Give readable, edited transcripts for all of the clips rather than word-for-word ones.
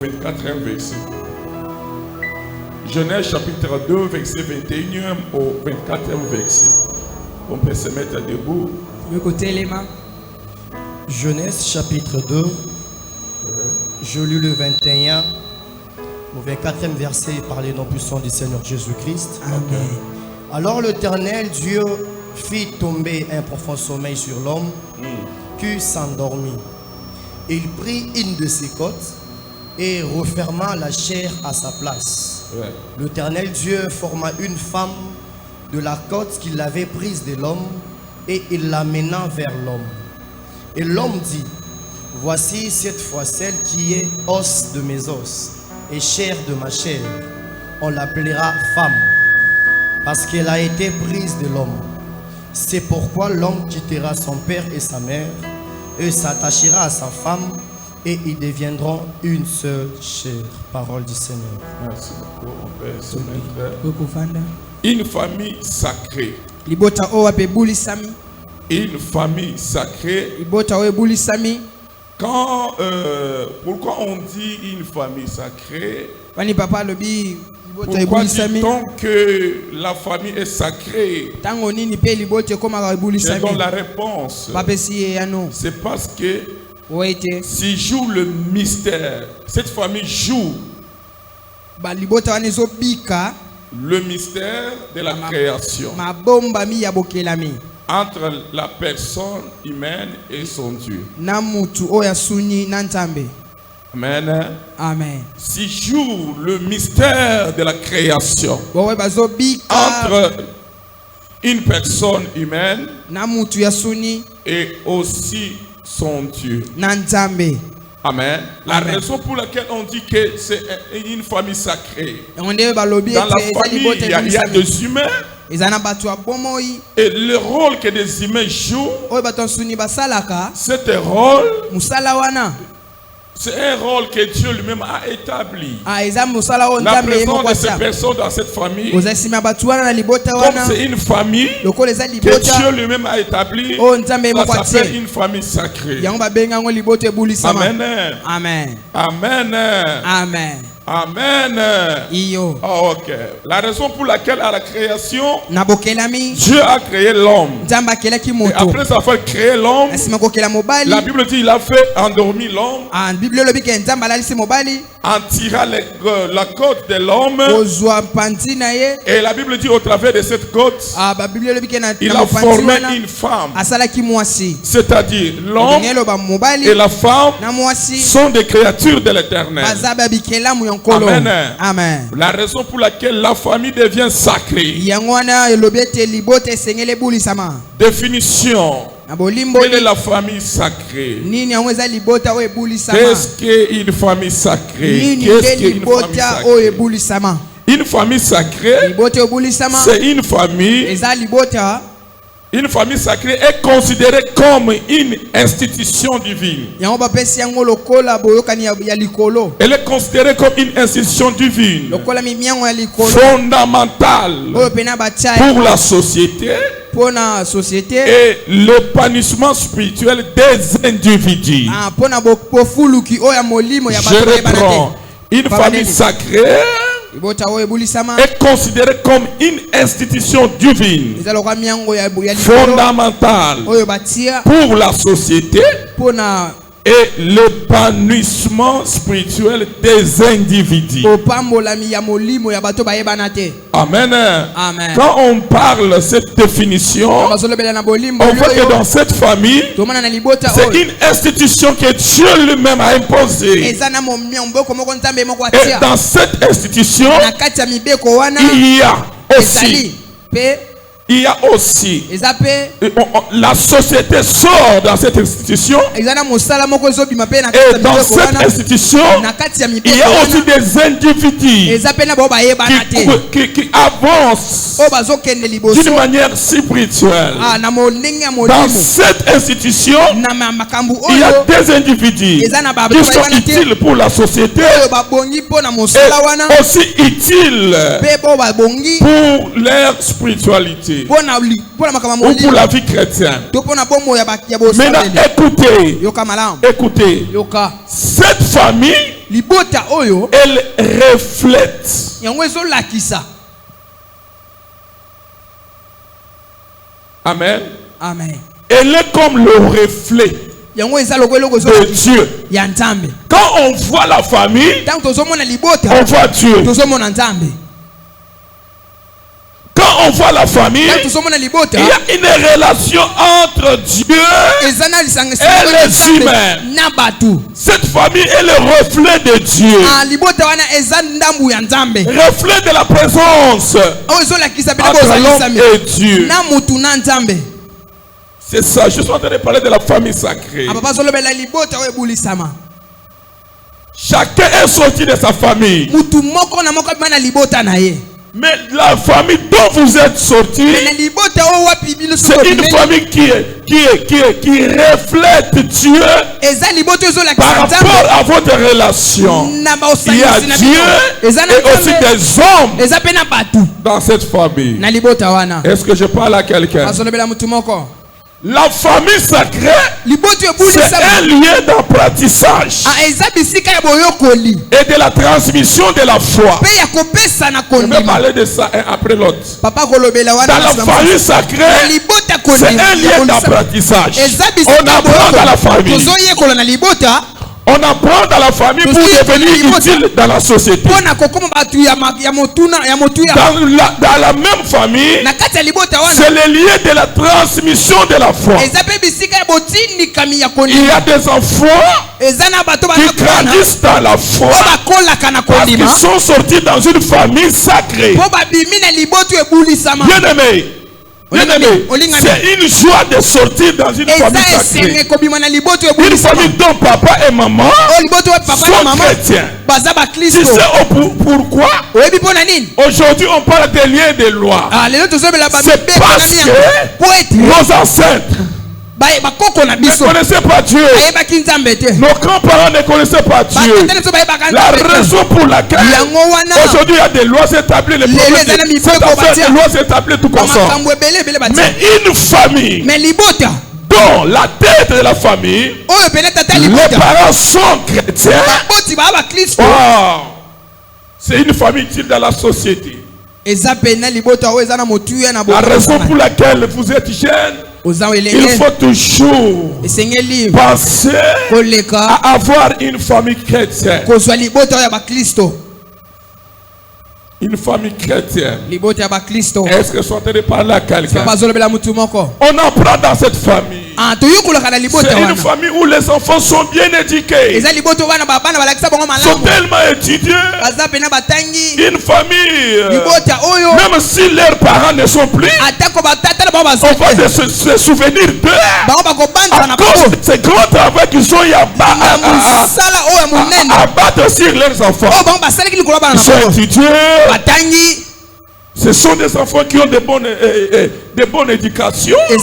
24e verset. Genèse chapitre 2, verset 21 au 24e verset. On peut se mettre debout. Genèse chapitre 2, je lis le 21 au 24e verset par les noms puissants du Seigneur Jésus-Christ. Amen. Alors l'Éternel Dieu fit tomber un profond sommeil sur l'homme qui s'endormit. Il prit une de ses côtes et referma la chair à sa place. L'Éternel Dieu forma une femme de la côte qu'il avait prise de l'homme et il l'amena vers l'homme. Et l'homme dit: voici cette fois celle qui est os de mes os et chair de ma chair. On l'appellera femme parce qu'elle a été prise de l'homme. C'est pourquoi l'homme quittera son père et sa mère et s'attachera à sa femme et ils deviendront une seule chair. Parole du Seigneur. Merci beaucoup. On peut se mettre. Une famille sacrée. Une famille sacrée. Quand, pourquoi on dit une famille sacrée? Pourquoi dit-on que la famille est sacrée? Je donne la réponse. C'est parce que s'il joue le mystère, cette famille joue le mystère de la création entre la personne humaine et son Dieu. Amen. Amen. S'il joue le mystère de la création entre une personne humaine et aussi son Dieu. Amen. La raison pour laquelle on dit que c'est une famille sacrée. Dans la famille, il y a des humains. Et le rôle que des humains jouent, c'est un rôle. C'est un rôle que Dieu lui-même a établi. La présence de ces personnes dans cette famille, comme c'est une famille que Dieu lui-même a établie, ça s'appelle une famille sacrée. Amen. Amen. Amen. Amen. Amen. Oh, ok. La raison pour laquelle à la création, Dieu a créé l'homme. Et après avoir créé l'homme, la Bible dit qu'il a fait endormir l'homme en tirant la côte de l'homme. Et la Bible dit au travers de cette côte, il a formé une femme. C'est-à-dire l'homme et la femme sont des créatures de l'Éternel. Amen. Amen. La raison pour laquelle la famille devient sacrée. Définition. Quelle est la famille sacrée? Qu'est-ce qu'une famille sacrée? Une famille sacrée, c'est une famille. Une famille sacrée est considérée comme une institution divine. Elle est considérée comme une institution divine, fondamentale pour la société et l'épanouissement spirituel des individus. Je reprends. Une famille sacrée est considérée comme une institution divine, fondamentale pour la société et l'épanouissement spirituel des individus. Amen. Amen. Quand on parle de cette définition, on voit que dans cette famille, c'est une institution que Dieu lui-même a imposée. Et dans cette institution, il y a aussi la société sort dans cette institution. Et dans cette institution, il y a aussi des individus qui avancent d'une manière spirituelle. Dans cette institution, il y a des individus qui sont utiles pour la société et aussi utiles pour leur spiritualité ou pour la vie chrétienne. Maintenant, écoutez, cette famille elle reflète. Amen. Amen. Elle est comme le reflet de Dieu. Quand on voit la famille, on voit Dieu. Quand on voit la famille, il y a une relation entre Dieu et les humains. Cette famille est le reflet de Dieu. Reflet de la présence entre l'homme et Dieu. C'est ça, je suis en train de parler de la famille sacrée. Chacun est sorti de sa famille. Mais la famille dont vous êtes sortis, c'est une famille qui reflète Dieu par rapport à votre relation. Il y a Dieu et aussi des hommes dans cette famille. Est-ce que je parle à quelqu'un? La famille sacrée, c'est un lien d'apprentissage et de la transmission de la foi. Je vais parler de ça un après l'autre. Dans la famille sacrée, c'est un lien d'apprentissage. On apprend dans la famille. On apprend dans la famille pour devenir utile dans la société. Dans la même famille, c'est le lien de la transmission de la foi. Il y a des enfants qui grandissent dans la foi parce qu'ils sont sortis dans une famille sacrée. Bien aimé. C'est une joie de sortir dans une famille sacrée. Une famille dont papa et maman sont chrétiens. Tu sais pourquoi? Aujourd'hui on parle des liens de loi. C'est parce que nos ancêtres ne connaissaient pas Dieu. Nos grands-parents ne connaissaient pas Dieu. La raison pour laquelle aujourd'hui il y a des lois établies, les problèmes de lois établies, tout comme ça. Mais une famille dont la tête de la famille, les parents sont chrétiens, c'est une famille utile dans la société. La raison pour laquelle vous êtes jeune, il faut toujours penser à avoir une famille chrétienne. Une famille chrétienne. Est-ce que je suis en train de parler à quelqu'un? On apprend dans cette famille. C'est une famille où les enfants sont bien éduqués. Sont tellement étudiés. Une famille, même si leurs parents ne sont plus, on va se souvenir d'eux à cause de ces grands travaux qu'ils ont à battre sur leurs enfants. Ils sont étudiés. Ce sont des enfants qui ont de bonnes éducations. Ils ont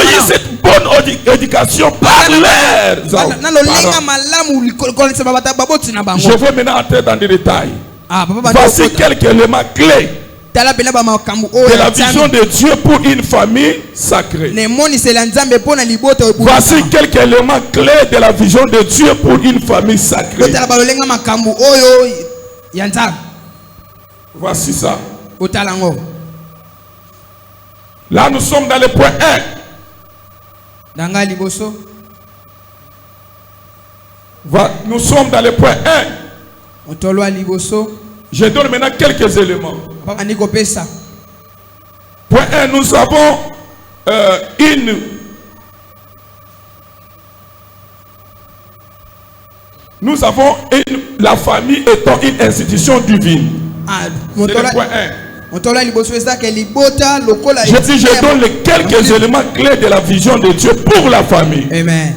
eu cette bonne éducation par leurs parents. Je vais maintenant entrer dans les détails. Voici quelques éléments clés de la vision de Dieu pour une famille sacrée. Voici quelques éléments clés de la vision de Dieu pour une famille sacrée. Voici ça. Là, nous sommes dans le point 1. Nous sommes dans le point 1. Je donne maintenant quelques éléments. Point 1, nous avons la famille étant une institution divine. C'est le point 1. Je donne les quelques éléments clés de la vision de Dieu pour la famille. Amen.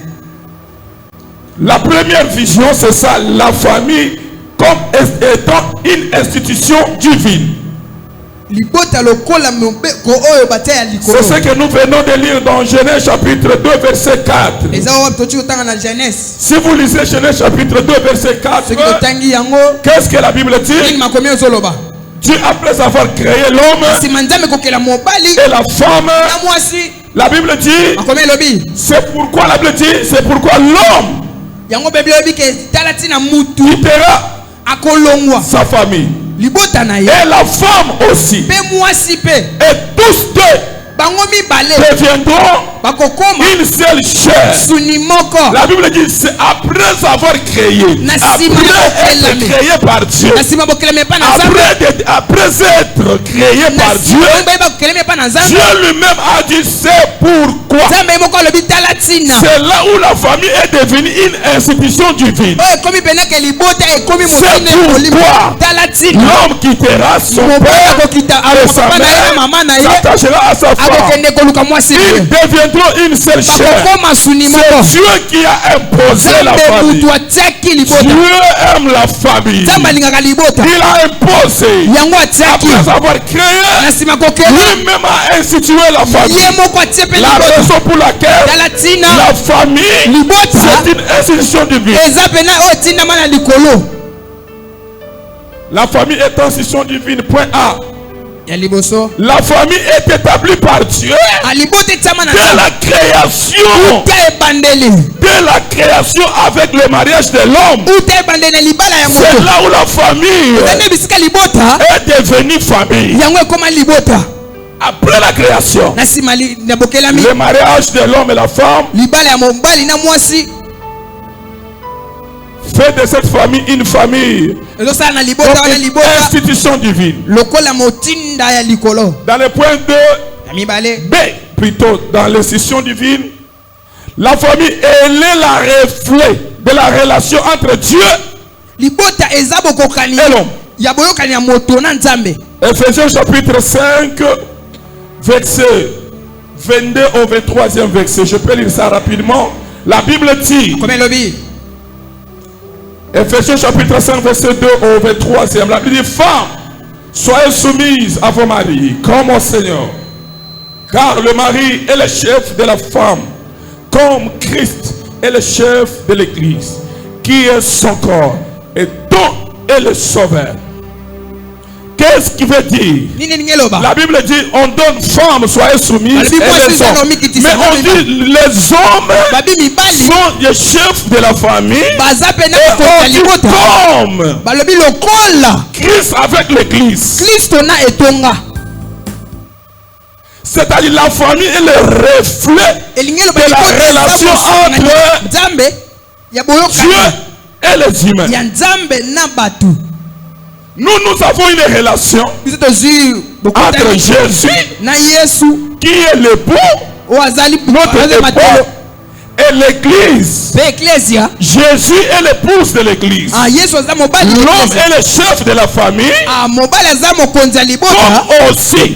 La première vision, c'est ça, la famille comme étant une institution divine. C'est ce que nous venons de lire dans Genèse chapitre 2 verset 4. Si vous lisez Genèse chapitre 2 verset 4, qu'est-ce que la Bible dit? Dieu, après avoir créé l'homme et la femme, la Bible dit, c'est pourquoi l'homme quittera sa famille. Et la femme aussi. Et tous deux deviendront une seule chair. La Bible dit c'est après avoir créé, après être créé par Dieu, après être créé par Dieu, Dieu lui-même a dit c'est pourquoi. C'est là où la famille est devenue une institution divine. C'est pourquoi l'homme quittera son père et sa mère, s'attachera à sa femme. Ils deviendront une seule chair. C'est Dieu qui a imposé la famille. Dieu aime la famille. Il a imposé. Après avoir créé, lui-même a institué la famille. La raison pour laquelle la famille, c'est une institution divine. La famille est une institution divine. Point A. La famille est établie par Dieu dès la création. Dès la création avec le mariage de l'homme. C'est là où la famille est devenue famille. Après la création, le mariage de l'homme et la femme fait de cette famille une famille. Une institution divine. Dans le point 2 B, plutôt dans l'institution divine, la famille elle est la reflet de la relation entre Dieu et l'homme. Ephésiens chapitre 5 verset 22 au 23e verset. Je peux lire ça rapidement. La Bible dit, Ephésiens chapitre 5 verset 2 au 23e. La Bible dit, femmes, soyez soumises à vos maris comme au Seigneur. Car le mari est le chef de la femme, comme Christ est le chef de l'Église, qui est son corps et dont est le sauveur. Qu'est-ce qui veut dire? La Bible dit on donne femmes, soyez soumises, et les hommes. Mais on dit les hommes sont les chefs de la famille. Et on dit comme Christ avec l'Église. C'est-à-dire la famille est le reflet de la relation entre Dieu et les humains. Nous avons une relation entre Jésus, qui est l'époux, notre époux, et l'Église. Jésus est l'épouse de l'Église. L'homme est le chef de la famille. Comme aussi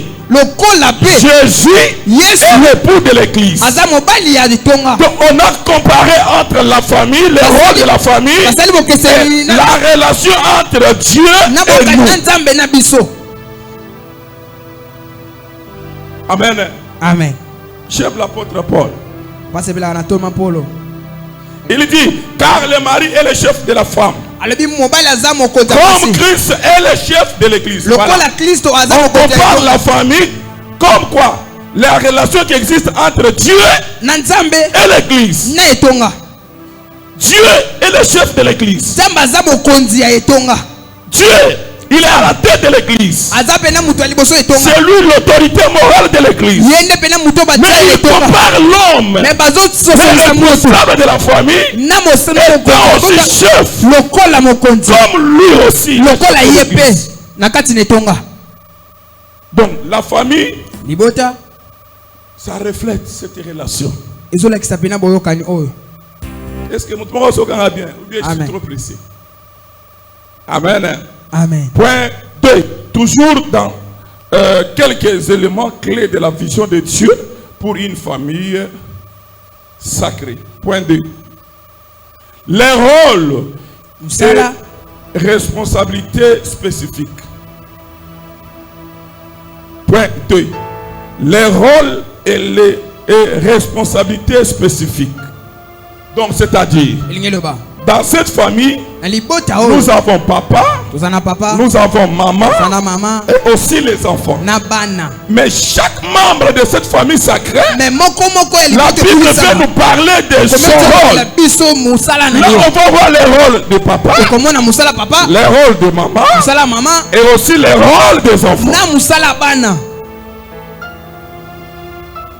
Jésus est l'époux de l'Église. Donc on a comparé entre la famille, le rôle de la famille et la relation entre Dieu et nous. Amen. Amen. J'aime l'apôtre Paul. Il dit, car le mari est le chef de la femme. Comme Christ est le chef de l'Église. Voilà. On compare la famille comme quoi? La relation qui existe entre Dieu et l'Église. Dieu est le chef de l'Église. Dieu, il est à la tête de l'Église. C'est lui l'autorité morale de l'Église. Mais il compare l'homme, le responsable de la famille, étant aussi chef, comme lui aussi. Donc la famille, ça reflète cette relation. Est-ce que nous sommes bien ou bien je suis trop précis? Amen. Amen. Point 2. Toujours dans quelques éléments clés de la vision de Dieu pour une famille sacrée. Point 2. Les rôles et responsabilités spécifiques. Point 2. Les rôles et les responsabilités spécifiques. Donc, c'est-à-dire, dans cette famille, nous avons papa, nous avons maman et aussi les enfants. Mais chaque membre de cette famille sacrée, la Bible veut nous parler de son rôle. Là, on va voir les rôles de papa, les rôles de maman et aussi les rôles des enfants.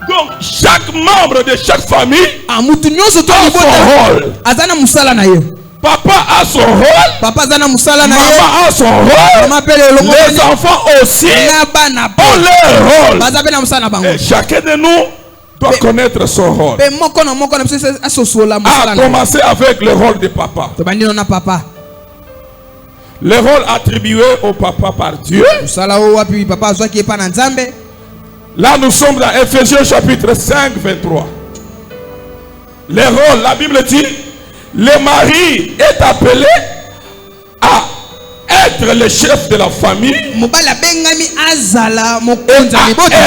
Donc, chaque membre de chaque famille a son rôle. Papa a son rôle, maman a son rôle, les enfants aussi ont leur rôle. Et chacun de nous doit connaître son rôle. A commencer avec le rôle de papa. Le rôle attribué au papa par Dieu. Là, nous sommes dans Ephésiens chapitre 5, 23. Le rôle, la Bible dit, le mari est appelé à être le chef de la famille et à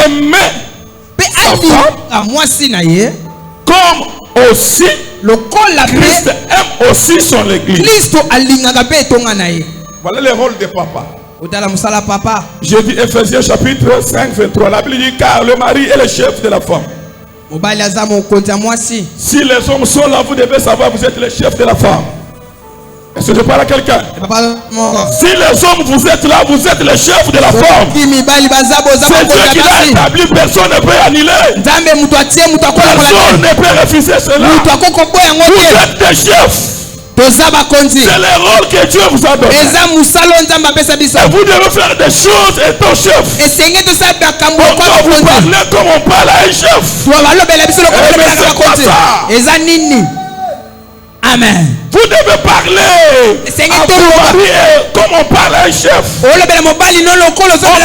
aimer sa femme comme aussi Christ aime aussi son église. Voilà le rôle de papa. Je dis Ephésiens chapitre 5, 23. La Bible dit car le mari est le chef de la femme. Si les hommes sont là, vous devez savoir vous êtes le chef de la femme. Est-ce que je parle à quelqu'un? Si les hommes vous êtes là, vous êtes le chef de la femme. C'est Dieu qui l'a établi, personne ne peut annuler. Personne ne peut refuser cela. Vous êtes des chefs. C'est le rôle que Dieu vous a donné. Et vous devez faire des choses et ton chef. On doit vous parler comme on parle à un chef. Amen. Vous devez parler à vos maris comme on parle à un chef. On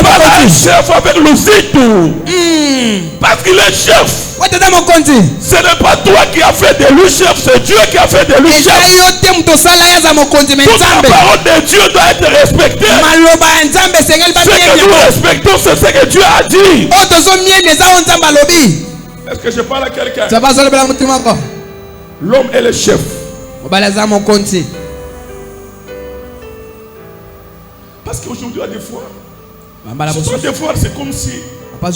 parle à un chef avec le zitou. Parce qu'il est chef. Ce n'est pas toi qui as fait de lui chef, c'est Dieu qui a fait de lui chef. Toute la parole de Dieu doit être respectée. Ce que nous respectons, c'est ce que Dieu a dit. Est-ce que je parle à quelqu'un? L'homme est le chef. Parce qu'aujourd'hui, à des fois, c'est comme si le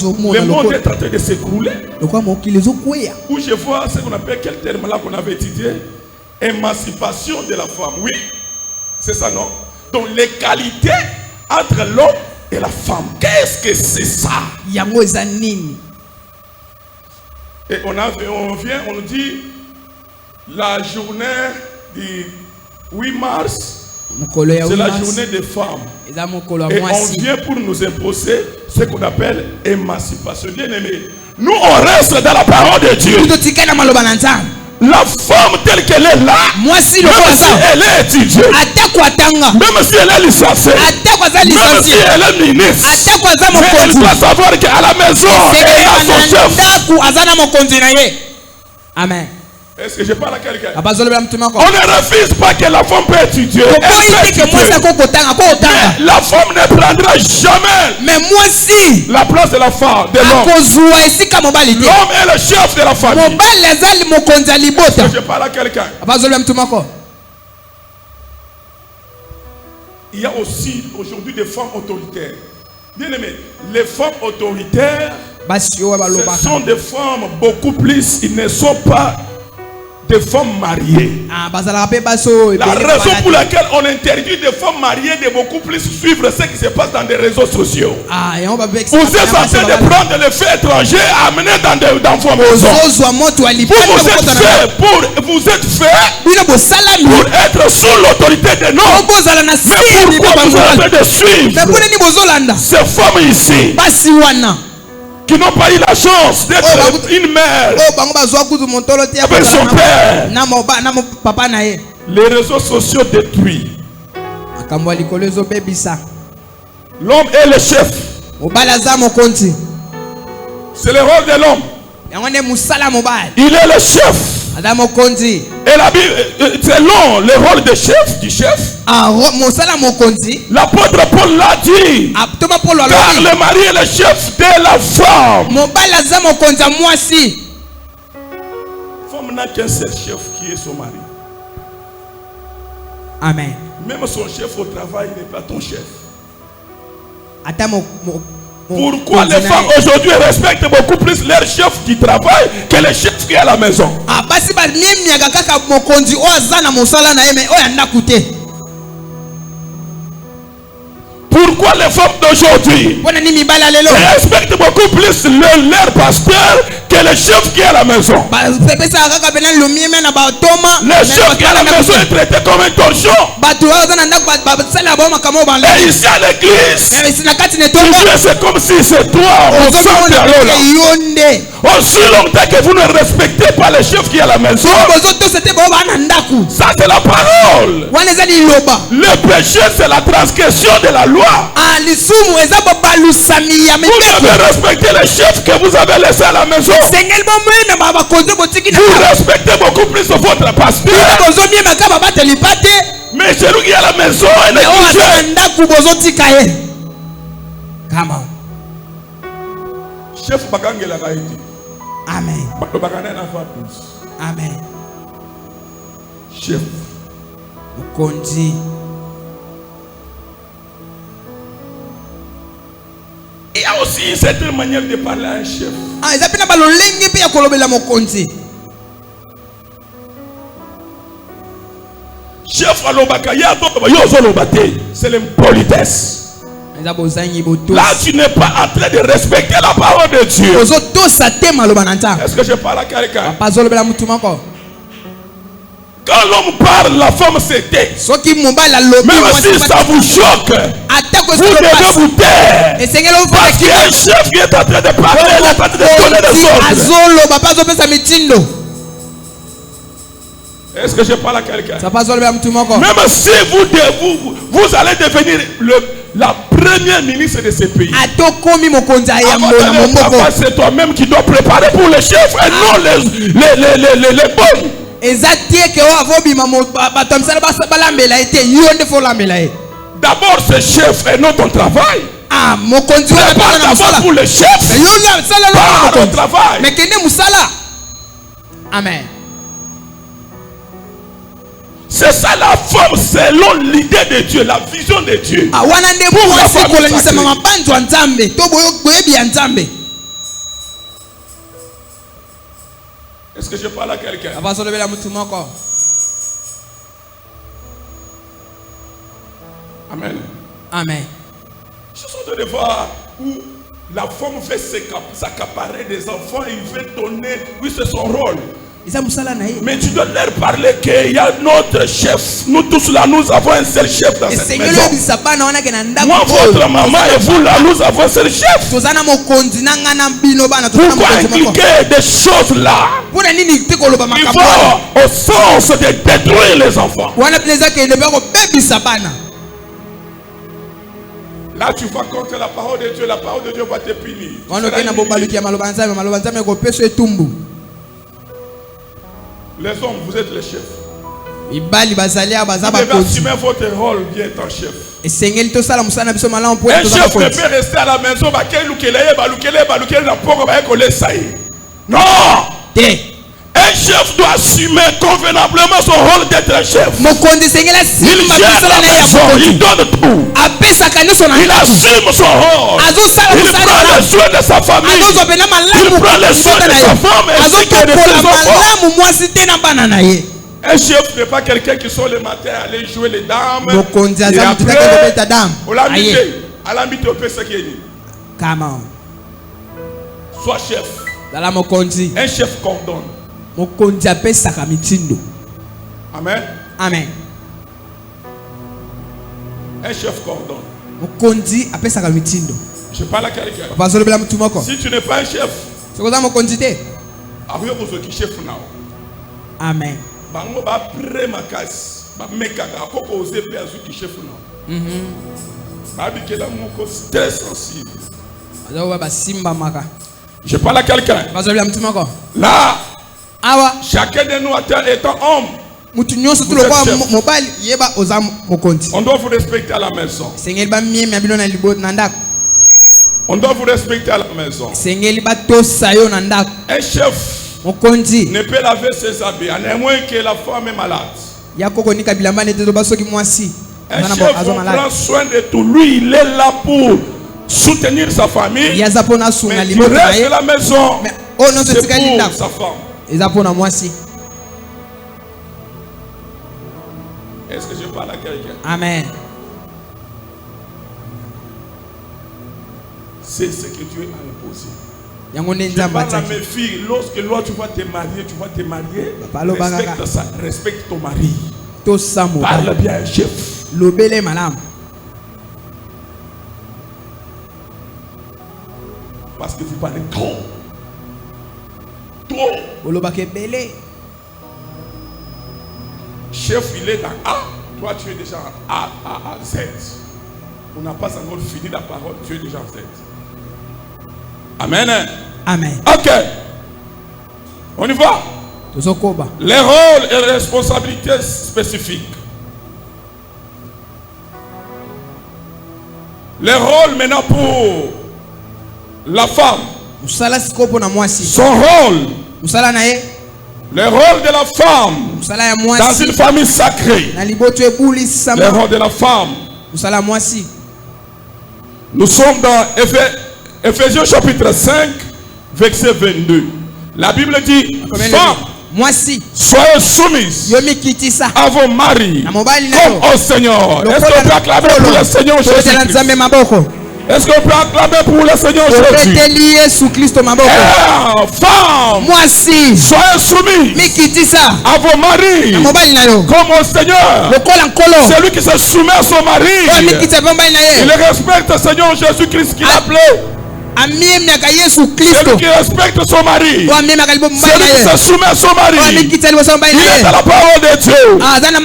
monde est en train de s'écrouler. Où je vois ce qu'on appelle, quel terme là qu'on avait étudié, émancipation de la femme. Oui, c'est ça, non? Donc les qualités entre l'homme et la femme. Qu'est-ce que c'est ça? Et on vient, on nous dit la journée du 8 mars, c'est la journée des femmes. Et on vient pour nous imposer ce qu'on appelle émancipation. Bien aimé, nous on reste dans la parole de Dieu. La femme telle qu'elle est là, même si elle est étudiée, même si elle est licenciée, même si elle est ministre, mais elle doit savoir qu'à la maison, elle a son chef. Amen. Est-ce que je parle à quelqu'un? On ne refuse pas que la femme peut étudier. Mais la femme ne prendra jamais la place de la femme, de l'homme. L'homme est le chef de la famille. Est-ce que je parle à quelqu'un? Il y a aussi aujourd'hui des femmes autoritaires. Bien aimé, les femmes autoritaires, ce sont des femmes beaucoup plus, ils ne sont pas des femmes mariées. La raison pour laquelle on interdit des femmes mariées de beaucoup plus suivre ce qui se passe dans des réseaux sociaux. Vous êtes en train de prendre les faits étrangers à amener dans vos maisons. Vous êtes fait pour être sous l'autorité de l'homme. Mais pourquoi vous êtes en train de suivre ces femmes ici qui n'ont pas eu la chance d'être une mère avec son père? Les réseaux sociaux détruits. L'homme est le chef. C'est le rôle de l'homme. Il est le chef. Et la Bible, selon le rôle de chef, du chef, l'apôtre Paul l'a dit, car le mari est le chef de la femme. Femme n'a qu'un seul chef qui est son mari. Amen. Même son chef au travail n'est pas ton chef. Pourquoi les femmes aujourd'hui respectent beaucoup plus leur chef qui travaille que le chef qui est à la maison? Pourquoi les femmes d'aujourd'hui respectent beaucoup plus leur pasteur que le chef qui est à la maison? Le chef qui est à la maison est traité comme un torchon. Et ici à l'église, c'est comme si c'est toi au centre de l'eau. Aussi longtemps que vous ne respectez pas le chef qui est à la maison, ça c'est la parole. Le péché c'est la transgression de la loi. Vous devez respecter le chef que vous avez laissé à la maison. Vous respectez beaucoup plus votre pasteur. Mais celui qui est à la maison est négligé. Chef Bagangela Gaïti. Amen. Amen. Chef. Mukonzi. Il y a aussi une certaine manière de parler à un chef. Chef c'est l'impolitesse. Là tu n'es pas en train de respecter la parole de Dieu. Est-ce que je parle à quelqu'un? Quand l'homme parle, la femme se tait. Même si ça vous choque, vous devez vous taire. Parce qu'il y a un chef qui est en train de parler, il est en train de donner des ordres. Est-ce que je parle à quelqu'un? Même si vous allez devenir la première ministre de ce pays, c'est toi-même qui dois préparer pour le chef et non les bonnes. D'abord ce chef et non ton travail. Prépare d'abord pour le chef, pas ton travail. Amen. C'est ça la forme selon l'idée de Dieu, la vision de Dieu. Est-ce que je parle à quelqu'un? Amen. Amen. Je suis de voir où la femme fait s'accaparer des enfants, il veut donner, oui c'est son rôle. Mais tu dois leur parler qu'il y a notre chef. Nous tous là, nous avons un seul chef dans cette maison. Moi, votre maman et vous là, nous avons un seul chef. Pourquoi impliquer des choses là? Il faut au sens de détruire les enfants. Là, tu vas contre la parole de Dieu va te punir. Les hommes, vous êtes les chefs. Vous devez assumer votre rôle bien étant chef. Un chef ne peut rester à la maison. Non! Un chef doit assumer convenablement son rôle d'être chef. Il gère la maison, il donne tout. Il assume son rôle. Il prend le soin de sa famille. Il prend le soin de sa femme ainsi que de ses enfants. Un chef n'est pas quelqu'un qui sort le matin aller jouer les dames. Et après, à l'ambité, on peut se gagner. Sois chef. Un chef coordonne. Amen. Amen. Un chef coordonne. Je parle à quelqu'un. Si tu n'es pas un chef, Amen. Très sensible. Je parle à quelqu'un. Là, chacun de nous étant homme, on doit vous respecter à la maison. On doit vous respecter à la maison. Un chef ne peut laver ses habits à moins que la femme est malade. Un chef prend soin de tout. Lui, il est là pour soutenir sa famille. Mais il reste à la maison. C'est pour sa femme. Est-ce que je parle à quelqu'un? Amen. C'est ce que Dieu a imposé. Je parle à mes filles. Lorsque tu vas te marier, respecte ça, respecte ton mari. Parle bien, chef. Parce que vous parlez trop. Trop. Chef, il est dans A. Toi, tu es déjà en A, Z. On n'a pas encore fini la parole. Tu es déjà en Z. Amen. Amen. Ok. On y va. Les rôles et les responsabilités spécifiques. Les rôles maintenant pour la femme. Son rôle. Le rôle de la femme dans une famille sacrée. Le rôle de la femme. Nous sommes dans Ephésiens chapitre 5, verset 22. La Bible dit, femme, soyez soumises à vos maris comme au Seigneur. Est-ce qu'on peut acclamer pour le Seigneur Jésus-Christ? Est-ce qu'on peut acclamer pour le Seigneur Jésus? Femme, soyez soumises à vos maris comme au Seigneur. Celui qui se soumet à son mari, il respecte le Seigneur Jésus-Christ qui l'a appelé. Celui qui respecte son mari, celui qui se soumet à son mari, il est dans la parole de Dieu.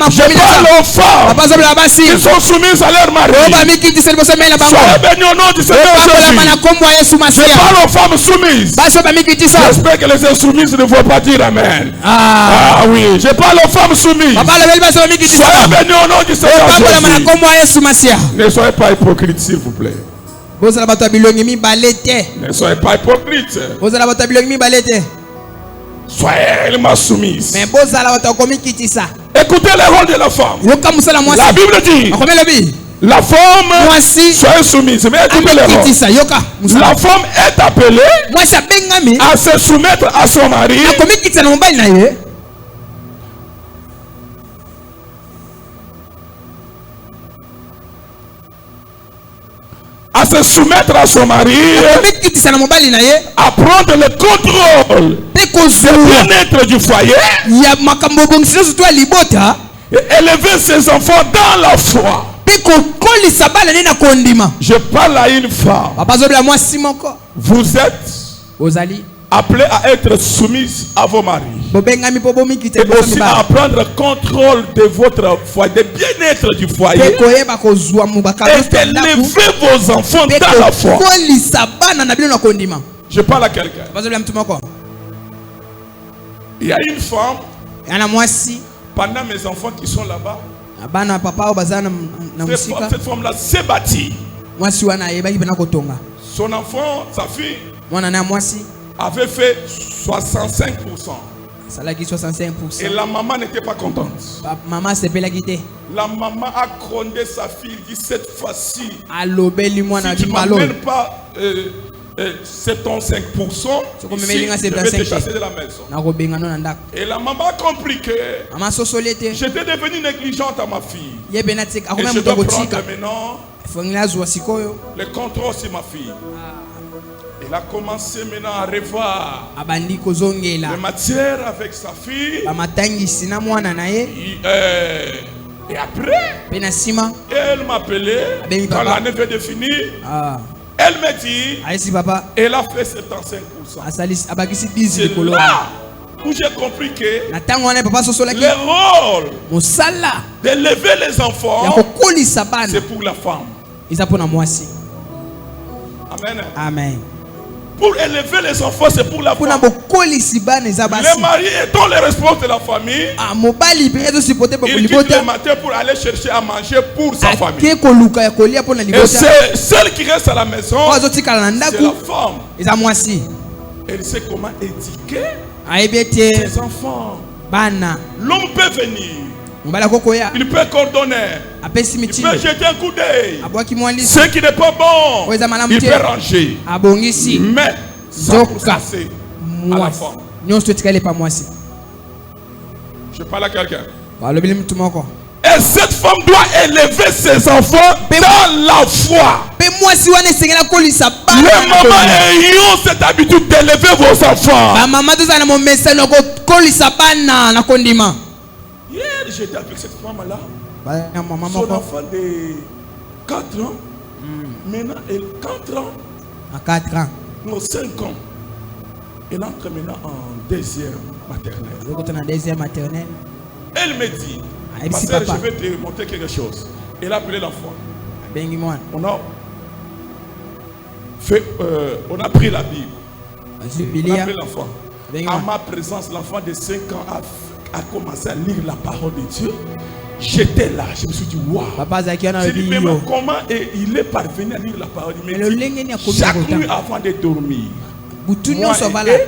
Je parle aux femmes qui sont soumises à leur mari. Soyez bénis au nom du Seigneur Jésus. Je parle aux femmes soumises. J'espère que les insoumises ne vont pas dire Amen. Ah oui, je parle aux femmes soumises. Soyez bénis au nom du Seigneur Jésus. Ne soyez pas hypocrites, s'il vous plaît. Ne soyez pas hypocrite. Soyez réellement soumise. Écoutez le rôle de la femme. La Bible dit, la femme, soyez soumise. Mais écoutez le rôle. La femme est appelée à se soumettre à son mari. À se soumettre à son mari, à prendre le contrôle du bien-être du foyer, et élever ses enfants dans la foi. Je parle à une femme. Vous êtes appelés à être soumises à vos maris. Et aussi à prendre le contrôle de votre foyer, de bien-être du foyer. Et d'élever vos enfants dans la foi. Je parle à quelqu'un. Il y a une femme. Pendant mes enfants qui sont là-bas, cette femme-là s'est bâtie. Son enfant, sa fille, avait fait 65%. Et la maman n'était pas contente. La maman a grondé sa fille. Il dit cette fois-ci, si tu ne m'amènes pas 75%, je vais te chasser de la maison. Et la maman a compris que j'étais devenue négligente à ma fille. Et je dois prendre maintenant le contrôle sur ma fille. Il a commencé maintenant à revoir les matières avec sa fille. Et après, elle m'a appelé quand l'année vient de finir. Elle m'a dit, elle a fait 75%. C'est là où j'ai compris que le rôle d'élever les enfants, c'est pour la femme. Amen. Amen. Pour élever les enfants, c'est pour la femme. Les maris étant les responsables de la famille, il quitte le matin pour aller chercher à manger pour sa famille. Et c'est celle qui reste à la maison, c'est la femme. Elle sait comment éduquer ses enfants. L'homme peut venir Il peut coordonner. Il peut jeter un coup d'œil. Ce qui n'est pas bon, il peut ranger. Mais ça pour ça, c'est à la forme. Je parle à quelqu'un. Et cette femme doit élever ses enfants dans la foi. Les mamans ayant cette habitude d'élever vos enfants. Hier, j'étais avec cette femme-là. Son enfant de 4 ans. Maintenant, elle 4 ans. À 4 ans. Non, 5 ans. Elle entre maintenant en deuxième maternelle. Elle me dit, ma soeur, je vais te montrer quelque chose. Elle a appelé l'enfant. On a pris la Bible. On a pris l'enfant. À ma présence, l'enfant de 5 ans a commencé à lire la parole de Dieu. J'étais là, je me suis dit, waouh. J'ai dit, mais comment il est parvenu à lire la parole? Il me dit, chaque nuit avant de dormir, moi et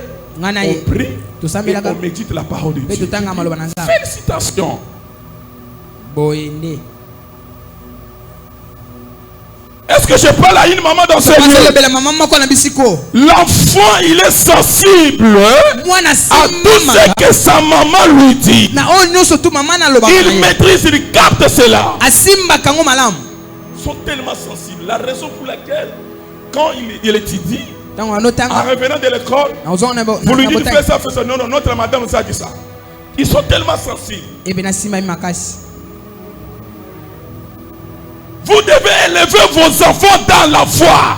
on prie et on médite la parole de Dieu. Félicitations. Est-ce que je parle à une maman dans ce lieu? L'enfant, il est sensible à tout ce que sa maman lui dit. Il maîtrise, il capte cela. Ils sont tellement sensibles. La raison pour laquelle, quand il étudie, en revenant de l'école, vous lui dites fais ça, fais ça. Non, non, notre madame nous a dit ça. Ils sont tellement sensibles. Vous devez élever vos enfants dans la foi.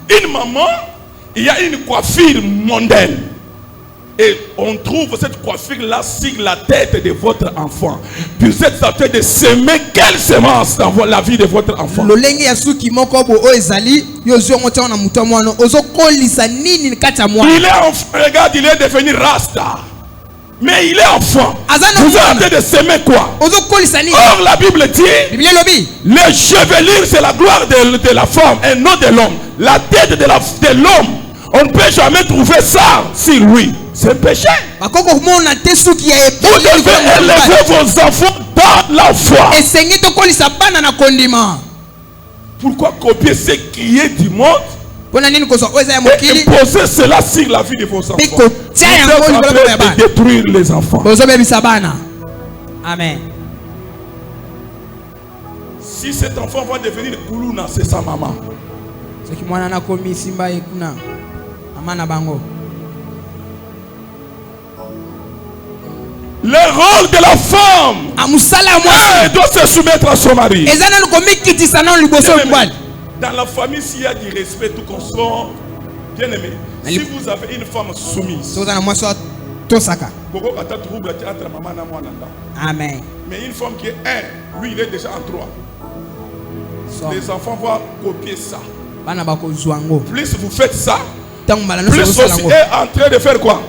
Une maman, il y a une coiffure mondaine. Et on trouve cette coiffure-là sur la tête de votre enfant. Puis vous êtes en train de semer quelle semence dans la vie de votre enfant? Il est enfant, regarde, il est devenu Rasta. Mais il est enfant. Vous êtes en train de semer quoi? Or la Bible dit, les chevelures c'est la gloire de la femme et non de l'homme. La tête de l'homme, on ne peut jamais trouver ça sur lui. C'est un péché. Vous devez élever vos enfants dans la foi. Pourquoi copier ce qui est du monde et imposer cela sur la vie de vos enfants? Vous êtes en train de détruire les enfants. Amen. Si cet enfant va devenir Kuluna, c'est sa maman. Le rôle de la femme, elle doit se soumettre à son mari. Dans la famille, s'il y a du respect, tout consort, bien aimé. Si vous avez une femme soumise, amen. Mais une femme qui est un, lui il est déjà en 3. Les enfants vont copier ça. Plus vous faites ça, plus aussi est en train de faire quoi?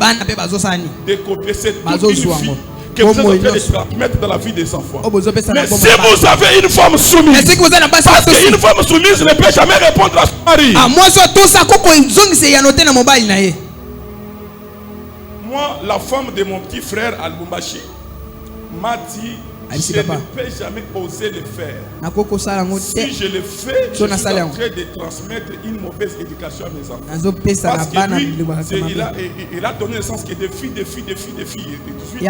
De copier cette toute une fille que vous êtes en train de transmettre dans la vie des enfants. Mais si vous avez une femme soumise, parce qu'une femme soumise ne peut jamais répondre à son mari. Moi, la femme de mon petit frère à Lubumbashi m'a dit, je ne peux jamais oser le faire. Si je le fais, je suis en train de transmettre une mauvaise éducation à mes enfants. Parce que lui, il a donné le sens que des filles. 18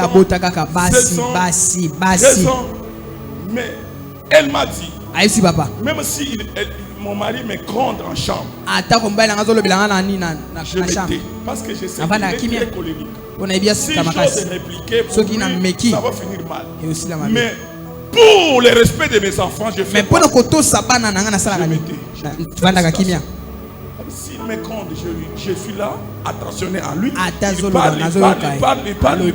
ans. Mais elle m'a dit, même si mon mari me gronde en chambre, je me tais. Parce que je sais qu'il est très colérique. Si j'ose répliquer pour lui, ça va finir mal. Mais pour le respect de mes enfants, je fais quoi? S'il me gronde, je suis là, attentionné à lui. Il parle. Et à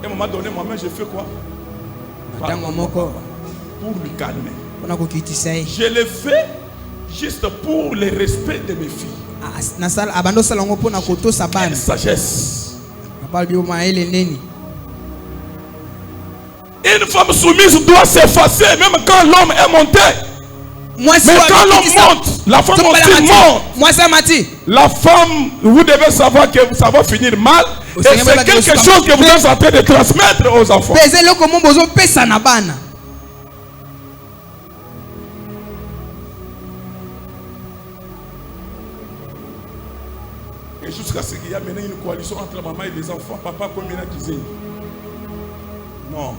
un moment donné, moi-même, je fais quoi? Pour lui calmer. Je le fais juste pour le respect de mes filles. Quelle sagesse. Une femme soumise doit s'effacer même quand l'homme est monté. Mais quand l'homme monte, la femme aussi monte. La femme, vous devez savoir que ça va finir mal. Et c'est quelque chose que vous êtes en train de transmettre aux enfants. Et jusqu'à ce qu'il y a maintenant une coalition entre la maman et les enfants, papa comme il a disait. Non.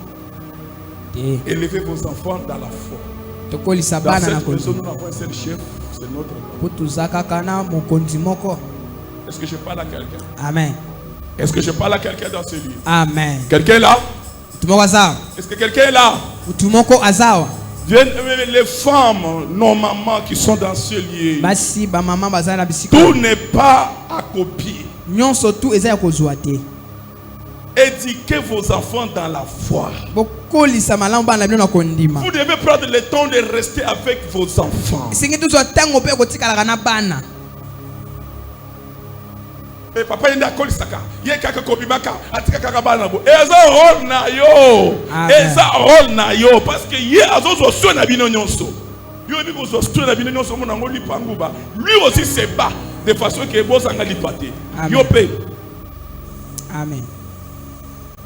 Élevez vos enfants dans la foi. Dans cette maison, nous avons un seul chef, c'est notre Papa. Est-ce que je parle à quelqu'un? Amen. Est-ce que je parle à quelqu'un dans ce lieu? Amen. Quelqu'un est là? Est-ce que quelqu'un est là? Les femmes, nos mamans qui sont dans ce lieu, tout n'est pas à copier. Éduquez vos enfants dans la foi. Vous devez prendre le temps de rester avec vos enfants. Et papa il a collé ça. Il y a quelques copimaka. Atika kakabana bo. Eza rôle na yo. Eza rôle na yo. Parce que hier azozo so na bino nyonso. Yo ni bozo so na bino nyonso mona ngoli panguba. Lui aussi se bat de façon que boza ngali paté. Yo pe. Amen.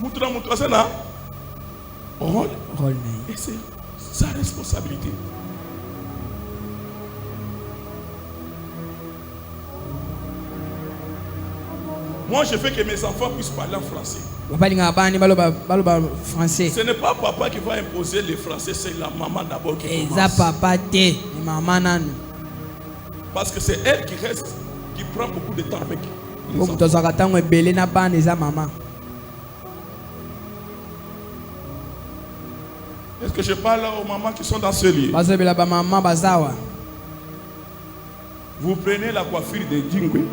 Mutra mutra ça na. Rôle. Et c'est sa responsabilité. Moi, je veux que mes enfants puissent parler en français. Ce n'est pas papa qui va imposer le français, c'est la maman d'abord qui commence. Parce que c'est elle qui reste, qui prend beaucoup de temps avec les enfants. Est-ce que je parle aux mamans qui sont dans ce lieu? Vous prenez la coiffure de Djingwe.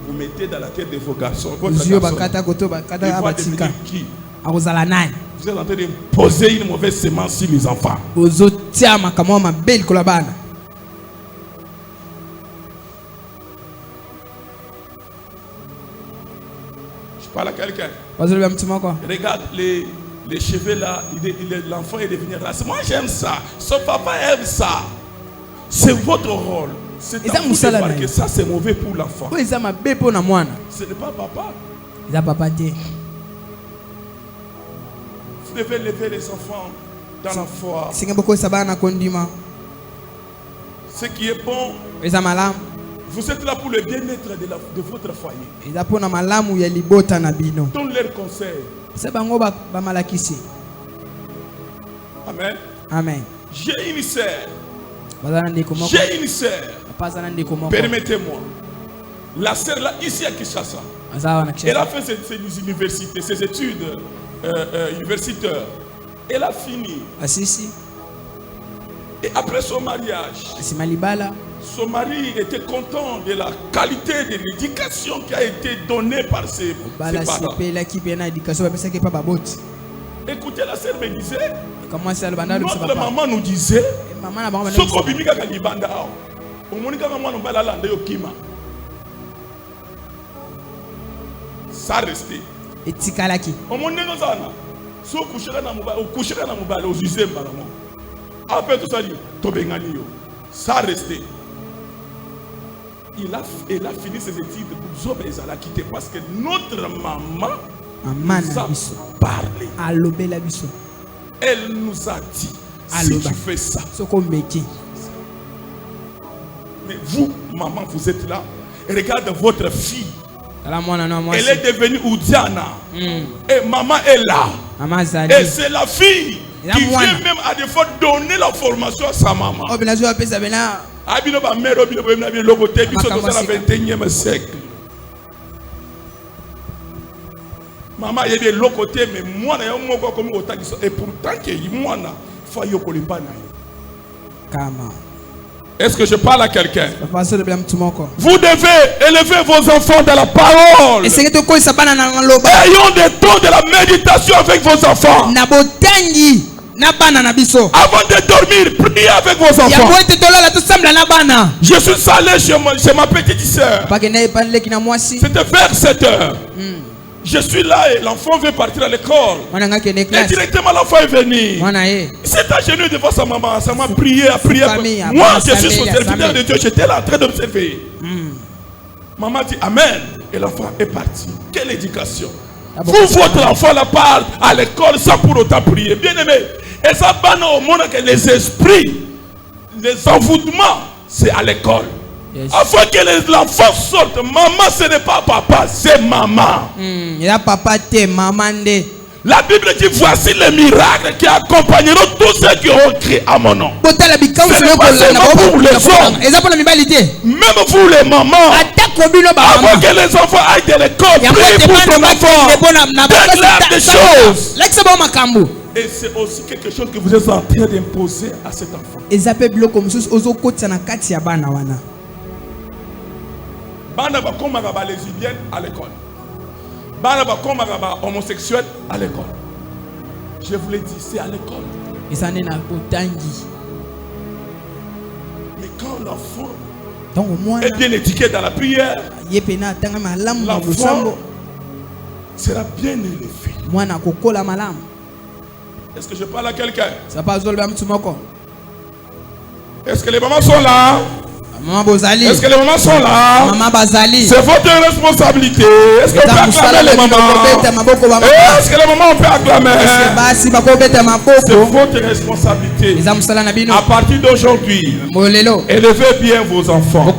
Vous mettez dans la tête de vos garçons. Votre garçon, il va qui? Vous êtes en train de poser une mauvaise semence sur les enfants. Je parle à quelqu'un. Regarde les cheveux là. L'enfant est devenu raciste. Moi j'aime ça. Son papa aime ça. C'est votre rôle. C'est à vous de voir que ça c'est mauvais pour l'enfant. Ce n'est pas papa. Vous devez lever les enfants dans la foi. Ce qui est bon, vous êtes là pour le bien-être de votre foyer. Donne leurs conseils. Amen. Amen. J'ai une sœur. J'ai une sœur. Permettez-moi. La sœur là, ici à Kinshasa, elle a fait ses universités, ses études universitaires. Elle a fini. Et après son mariage, son mari était content de la qualité de l'éducation qui a été donnée par ses parents. Écoutez, la sœur me disait, notre maman nous disait, ça restait. Ça restait. Elle a fini ses études pour la quitter parce que notre maman nous a parlé. Elle nous a dit, si tu fais ça. Mais vous, maman, vous êtes là. Regarde votre fille. Elle est devenue Oudiana. Et maman est là. Et c'est la fille qui vient même à des fois donner la formation à sa maman. Le 21e siècle. Maman, il y a des côtés, mais moi, et pourtant, moi, il faut Est-ce que je parle à quelqu'un? Vous devez élever vos enfants dans la parole. Ayons des temps de la méditation avec vos enfants. Avant de dormir, priez avec vos enfants. Je suis allé chez ma petite soeur. C'était vers 7 heures. Je suis là et l'enfant veut partir à l'école. Et directement l'enfant est venu. C'est à genoux devant sa maman. Ça m'a prié, a prié. Moi, je suis son serviteur de Dieu. J'étais là en train d'observer. Maman dit Amen. Et l'enfant est parti. Quelle éducation? Vous, votre enfant la part à l'école sans pour autant prier. Bien aimé. Et ça va au monde que les esprits, les envoûtements, c'est à l'école. Yes. Afin que l'enfant sorte, maman ce n'est pas papa, c'est maman. La papa t'es maman. La Bible dit voici les miracles qui accompagneront tous ceux qui ont crié à mon nom. Ce n'est pas seulement pour les hommes. Même vous les mamans. Avant que les enfants aillent de l'école, priez pour ton enfant. Déclare des choses. Et c'est aussi quelque chose que vous êtes en train d'imposer à cet enfant. Bana ba komaka ba lesbienne à l'école. Bana ba komaka ba homosexuel à l'école. Je vous l'ai dit, c'est à l'école. Mais quand l'enfant est bien éduqué dans la prière, l'enfant sera bien élevé. Est-ce que je parle à quelqu'un? Est-ce que les mamans sont là? Est-ce que les mamans sont là? C'est votre responsabilité. Est-ce que vous pouvez acclamer les mamans? Est-ce que les mamans peuvent acclamer? C'est votre responsabilité. À partir d'aujourd'hui, élevez bien vos enfants.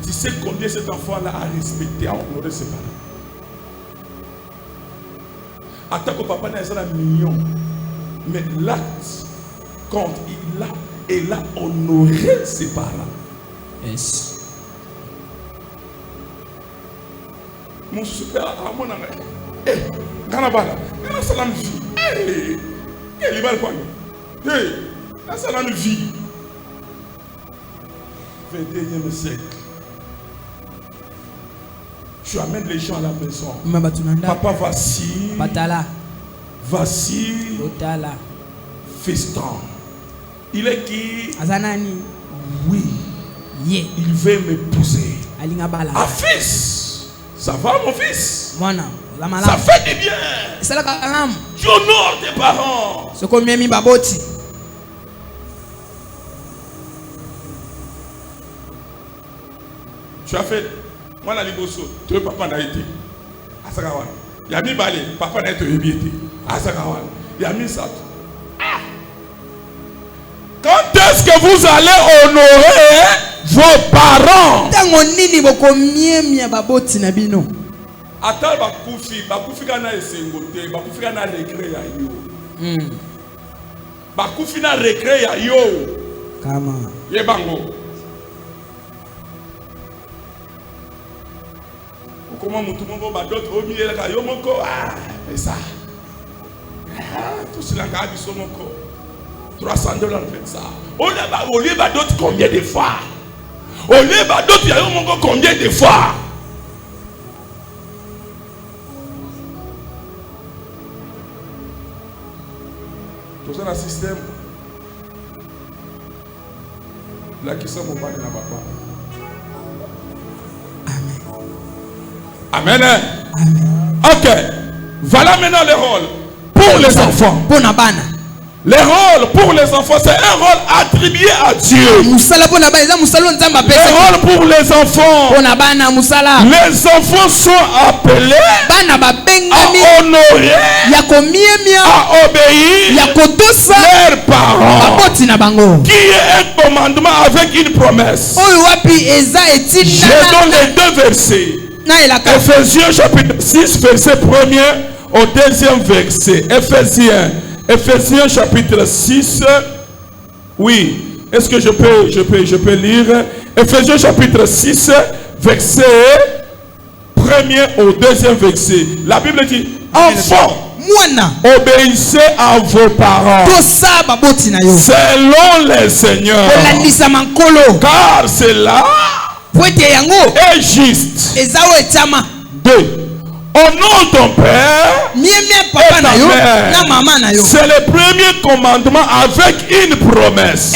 Tu sais combien cet enfant-là a respecté, a honoré ses parents. Attaque au papa n'a pas mignon, mais l'acte compte. Il a honoré ses parents. Yes. Mon super à mon ami. Ganabala, il a salam vie. Il est mal connu. Il a salam vie. 21e siècle. Tu amènes les gens à la maison. Papa, voici. Voici. Fiston. Il est qui? Oui. Il veut m'épouser. Ah, fils. Ça va, mon fils? Ça fait du bien. Tu honores tes parents. Tu as fait. Moi, la liboso, tu veux papa n'a été. Asakawan. Yami balé, papa n'a été ébiété. Asakawan. Yami sato. Quand est-ce que vous allez honorer vos parents? Atal bakufi kana esengote, bakufi kana regret ya yo. Bakufi na regret ya yo. Kama. Yebango. Comment tout le monde va d'autres au milieu de la yomoko? Ah, mais ça. Tout cela a du somoko. $300 fait ça. On lieu va d'autres combien de fois? On lieu va d'autres yomoko combien de fois? Tout ça, le système. Là, qui sont mon père de la papa. Amen. Ok. Voilà maintenant le rôle pour les enfants. Le rôle pour les enfants, c'est un rôle attribué à Dieu. Le rôle pour les enfants. Les enfants sont appelés à honorer, à obéir leurs parents. Qui est un commandement avec une promesse. Je donne les deux versets. Ephésiens chapitre 6 verset 1er au 2e verset. Ephésiens chapitre 6. Oui. Est-ce que je peux lire? Ephésiens chapitre 6 verset 1er au 2e verset. La Bible dit: enfants, obéissez à vos parents selon les seigneurs, car c'est là est juste. 2. Honore ton père et ta mère. C'est le premier commandement avec une promesse.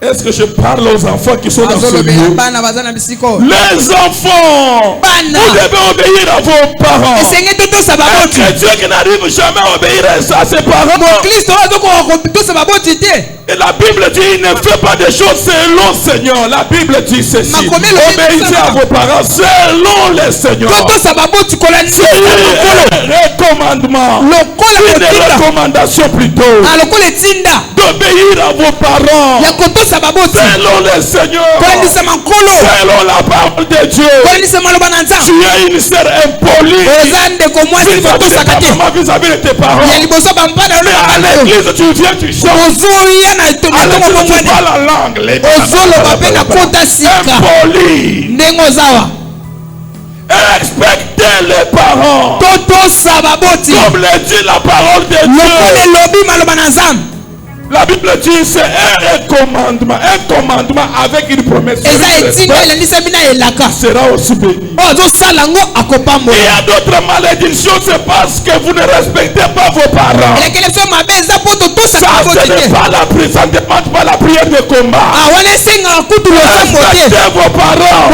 Est-ce que je parle aux enfants qui sont dans ce lieu? Les enfants, vous devez obéir à vos parents. Un chrétien qui n'arrive jamais à obéir à ses parents. Et la Bible dit, il ne fait pas des choses selon le Seigneur. La Bible dit ceci. Obéissez à vos parents selon le Seigneur. C'est un recommandement. Une recommandation plutôt. D'obéir à vos parents. Selon le Seigneur. Selon la parole de Dieu. Tu es une sœur impolie. Vis-à-vis de tes parents. Mais à l'église, tu viens, tu chantes. Tu parles la langue. Impoli. Respectez les parents. Comme le dit la parole de Dieu. La Bible dit c'est un commandement avec une promesse. Sera aussi béni. Il y a d'autres malédictions, c'est parce que vous ne respectez pas vos parents. Ça, ce n'est pas la prière, ça ne demande pas la prière de combat. Respectez vos parents.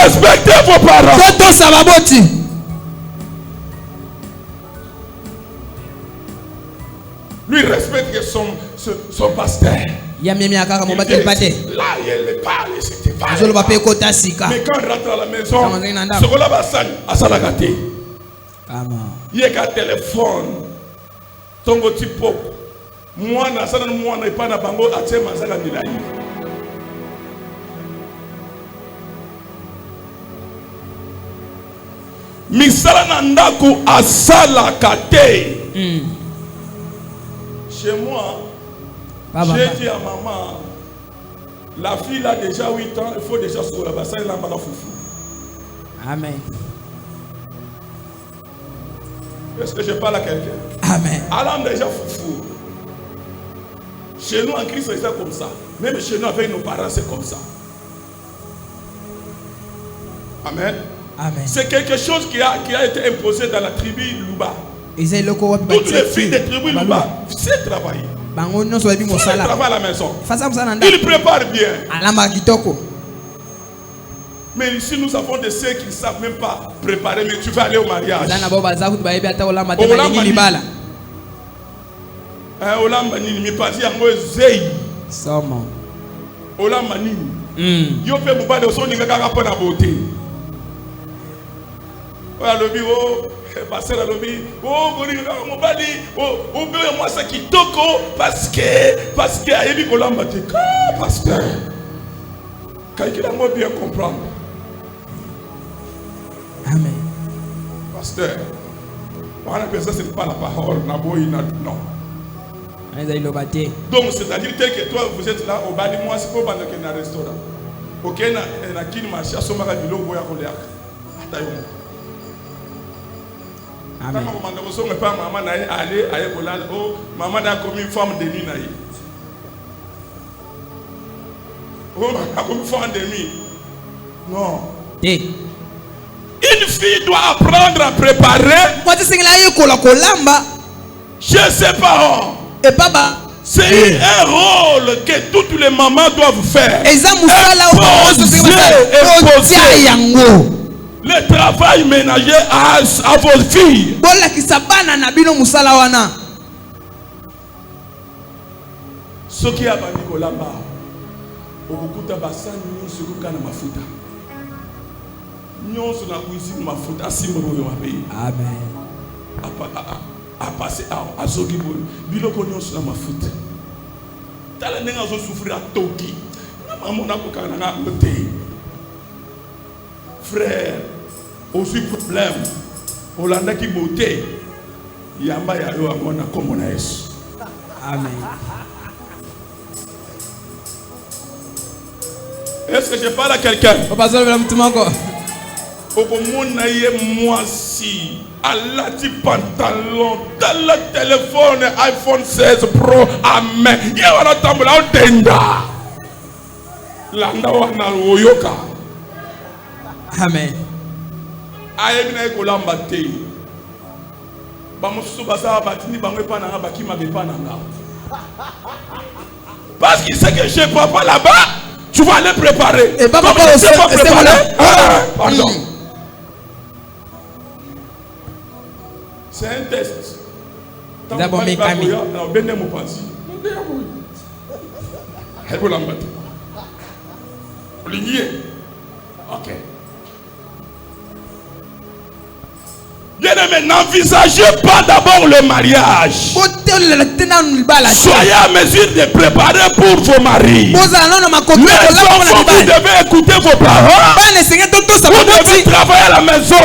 Respectez vos parents. Lui respecte son pasteur. Là, il parle, c'était pas. Mais quand il rentre à la maison, ce qu'on a à Salagate. Il y a un téléphone. Tongo tipo. Moi, je pas na bango à Tchemazaga Nilaï. Misala Nandaku à Salagate. Chez moi, j'ai dit à maman, la fille a déjà 8 ans, il faut déjà se la bassin et la foufou. Amen. Est-ce que je parle à quelqu'un? Amen. Elle a déjà foufou. Chez nous en Christ, c'est comme ça. Même chez nous avec nos parents, c'est comme ça. Amen. Amen. C'est quelque chose qui a été imposé dans la tribu Luba. Toutes les filles des tribus Luba, c'est travailler. Ils travaillent à la maison. Ils préparent bien. Mais ici, nous avons des sœurs qui ne savent même pas préparer, mais tu vas aller au mariage. Olamba nini mipasi yango ezei. Sama. Olamba nini. Yo pe mubade osoninga kaka pona beauté. Oya lobi o passer à lobi o boninga mubadi o be moi ça kitoko parce que ayebi kolamba te ka pasteur. Quelqu'un doit bien comprendre. Amen. Pasteur. Voilà que ça c'est pas la parole, non. Donc c'est-à-dire que toi vous êtes là au bas de moi, c'est pas pendant qu'il y a un restaurant. Ok, na kini marché à somara bilo boya koleak. Atayo. Amen. Quand maman ne songe pas maman na aller aye kolala oh maman a commis une femme de nuit na yi. Oh maman comme femme de nuit. Non. Une fille doit apprendre à préparer. Chez ses parents. C'est un rôle que toutes les mamans doivent faire. Imposer le travail ménager à vos filles. Ce qui a banni kolamba, okukuta basani nyonso kokana mafuta. Nyonso na cuisine mafuta simbo yo mabe. Amen. A passer à Zogi biloko nyonso na mafuta. Tala nenga zo souffrir à Toki. Maman na kokana na ngote. Frère, aussi problème. Olanda ki beauté. Yamba ya yo amona comme na Yesu. Amen. Est-ce que je parle à quelqu'un? Moi si à la pantalon dans le téléphone iPhone 16 Pro. Amen. Il y a un temple là tenda. Landa wana oyoka. Amen. Ayebina ekolamba te. Ba mususu basa batini bangwe pa na bakima be pa na nga. Parce qu'il sait que chez papa là-bas, tu vas aller préparer. Et papa, comme tu sais pas préparer. Pardon. C'est un test. D'abord, mais Camille. Ok. Bien-aimé, n'envisagez pas d'abord le mariage. Soyez à mesure de préparer pour vos maris. Les enfants, vous devez écouter vos parents. Vous devez travailler à la maison.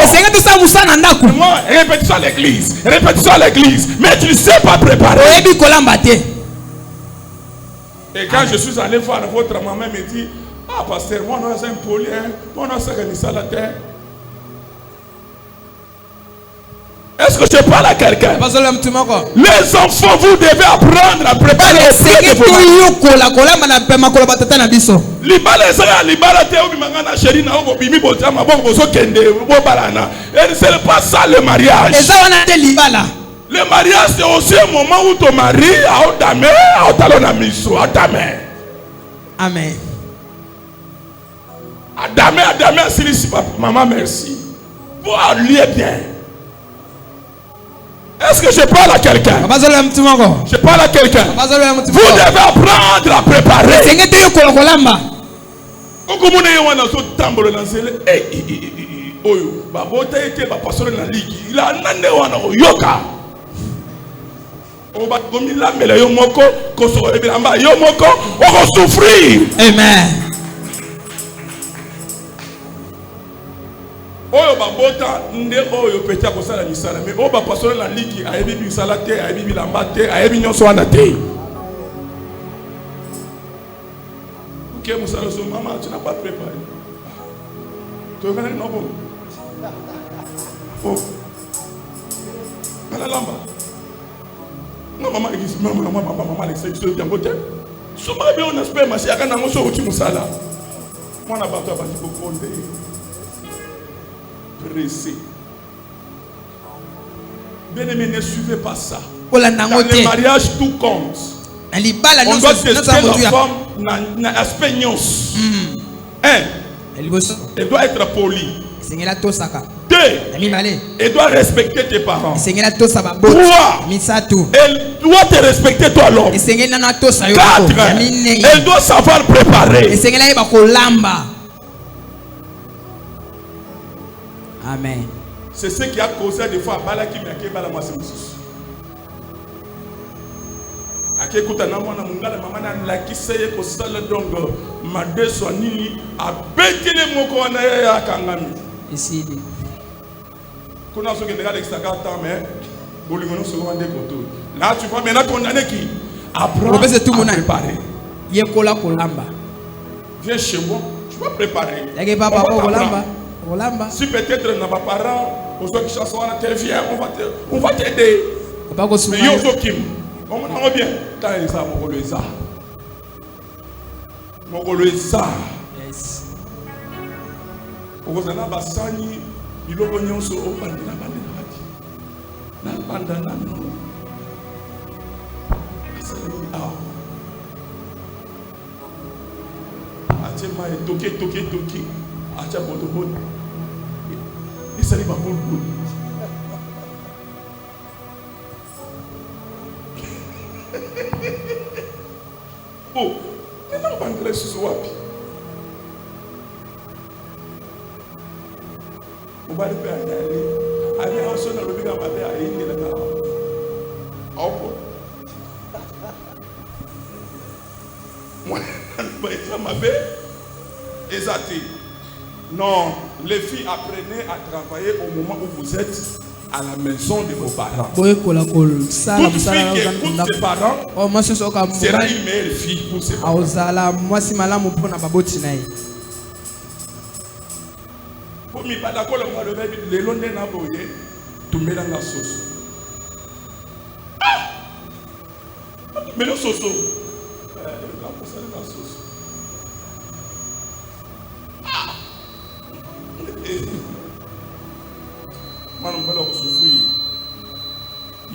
Répétez ça à l'église. Répétez ça à l'église. Mais tu ne sais pas préparer. Et quand je suis allé voir votre maman, me dit, ah pasteur, moi non c'est un poli, moi non c'est ça la terre. Est-ce que je parle à quelqu'un? Les enfants, vous devez apprendre à préparer. Ce n'est pas ça le mariage. Le mariage, c'est aussi un moment où ton mari a otamé, a otamé. Amen. Adamé, maman, merci. Vous alliez bien. Est-ce que je parle à quelqu'un? Je parle à quelqu'un. Vous devez apprendre à préparer. Amen. Oyo babota nde oyo peta ko sala misala mais oyo ba passer la liki ayebi misala te ayebi bilamba te ayebi nyonso wana te. OK musala so maman tu n'as pas préparé. Tu vas non bon. Oh. Ala lamba. Non maman existe maman l'exception bien côté. So ma be on aspect ma si aka na moso uti musala. Mwana bato abandi ko konde. Pressé. Bien-aimé, ne suivez pas ça. Dans le mariage, tout compte. On doit tester la femme dans l'aspect nyons. Elle doit être polie. 2. Elle doit respecter tes parents. 3. Elle doit te respecter toi l'homme. 4. Elle doit savoir préparer. Amen. C'est ce qui a causé des fois Balaki Miake Balamasemus. Ake kutana mwana mungala mama na lakiseye ko sala dongo madeso nini abetele moko wana ya kangami. Ici. Kuna soki ndeka l'extakata mais bolingono so wande koto. Là tu vois maintenant condamné qui apprend à préparer. Yekola kolamba. Viens chez moi, tu vas préparer. Yake papa kolamba. Si peut-être nos parents, aux autres chansons, on va t'aider. Mais yo kim, on va bien. Quand il ça, mon goloisa. Mon goloisa. Yes. Au Rosana Bassani, il a besoin de se ouvrir la bande. Toqué. Acha boto. Et ça n'est pas bon. Oh, maintenant on va entrer sur ce wapi. On va aller aller. Allez, on sonne le biga mabe à indi la na. Opo. Moi, ça mabe. Exactement. Non, les filles apprenez à travailler au moment où vous êtes à la maison de vos parents. Toute fille qui écoute ses parents sera une meilleure fille pour ses parents. Pour me pas d'accord avec le long de la boye, tu mets dans la sauce. Mais le sauce. La sauce.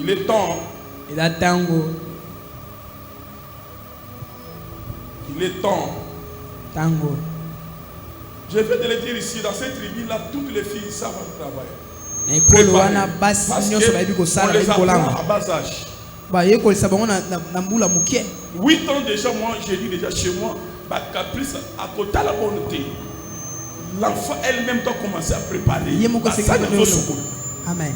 Il est temps. Il a tango. Il est temps. Tango. Je vais te le dire ici, dans cette tribu-là, toutes les filles savent travailler. Parce qu'on les apprend à bas âge. 8 ans déjà, moi, j'ai dit déjà chez moi, caprice à côté de la bonté. L'enfant elle-même doit commencer à préparer. Amen.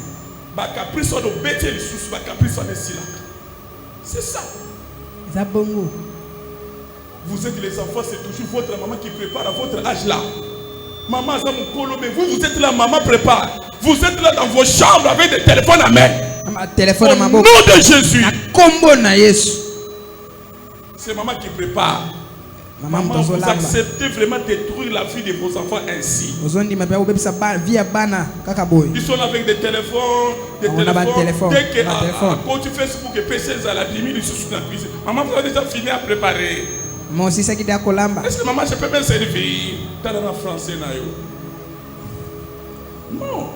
C'est ça. Vous êtes les enfants, c'est toujours votre maman qui prépare à votre âge là. Maman, mais vous êtes là, maman prépare. Vous êtes là dans vos chambres avec des téléphones à main. Au nom de Jésus. C'est maman qui prépare. Maman, vous acceptez vraiment détruire la vie de vos enfants ainsi. Ils sont avec des téléphones, Dès que quand tu fais Facebook et PC à la demi, ils sont dans la cuisine. Maman, vous avez déjà fini à préparer. Est-ce que maman, je peux bien servir? T'as dans le français, non.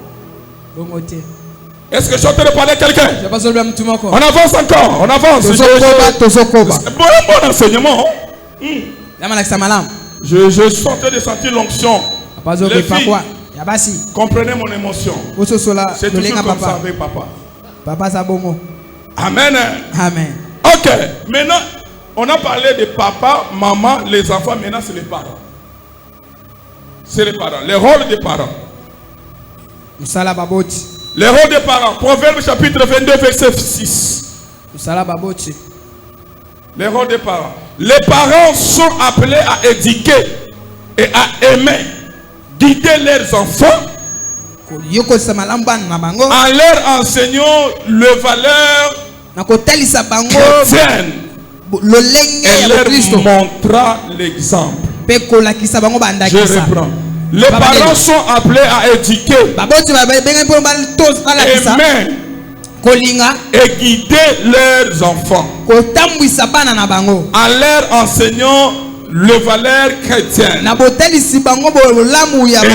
Est-ce que je suis en train de parler à quelqu'un? On avance encore, on avance. Bon enseignement. Je suis en train de sentir l'onction. Les filles, comprenez mon émotion. C'est toujours comme ça avec papa. Amen. Amen. Ok, maintenant, on a parlé de papa, maman, les enfants. Maintenant, c'est les parents. C'est les parents, les rôles des parents. Les rôles des parents. Proverbe chapitre 22, verset 6. Les rôles des parents. Les parents sont appelés à éduquer et à aimer, guider leurs enfants en leur enseignant les valeurs chrétiennes et leur montrant l'exemple. Je reprends. Les parents sont appelés à éduquer, aimer et guider leurs enfants en leur enseignant les valeurs chrétiennes et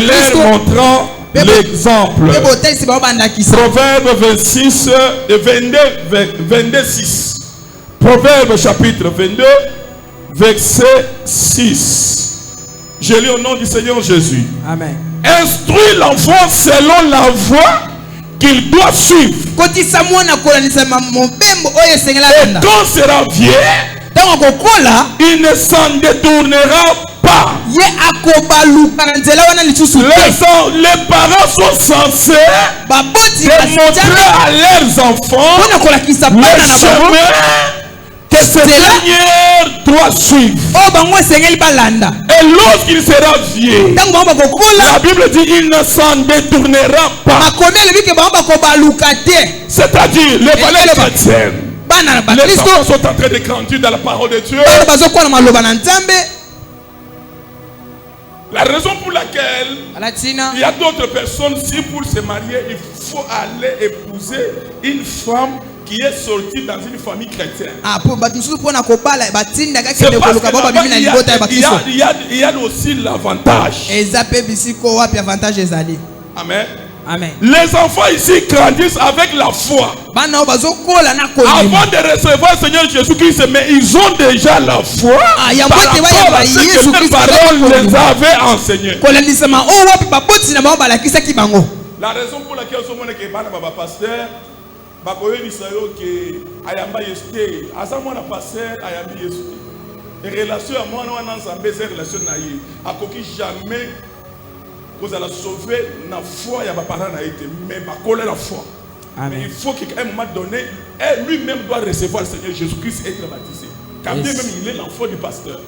leur montrant l'exemple. Proverbe 26 et 22, 6. Proverbe chapitre 22, verset 6. Je lis au nom du Seigneur Jésus. Amen. Instruis l'enfant selon la voie qu'il doit suivre. Et quand sera vieux, il ne s'en détournera pas. Les parents sont censés démontrer à leurs enfants le chemin que ce Seigneur doit suivre. Et lorsqu'il sera vieux, la Bible dit il ne s'en détournera pas. C'est-à-dire les valeurs chrétiennes. Les enfants sont en train de grandir dans la parole de Dieu. La raison pour laquelle il y a d'autres personnes, si pour se marier, il faut aller épouser une femme qui est sortie dans une famille chrétienne. Il y a aussi l'avantage. Amen. Amen. Les enfants ici grandissent avec la foi. Avant de recevoir le Seigneur Jésus-Christ, mais ils ont déjà la foi par rapport à ce que les parents les avaient enseigné. La raison pour laquelle on dit que le pasteur relation à moi, jamais vous allez sauver la foi, il y a pas parents mais la foi. Mais il faut qu'à un moment donné, lui-même doit recevoir le Seigneur Jésus-Christ et être baptisé. Quand bien même il est l'enfant du pasteur.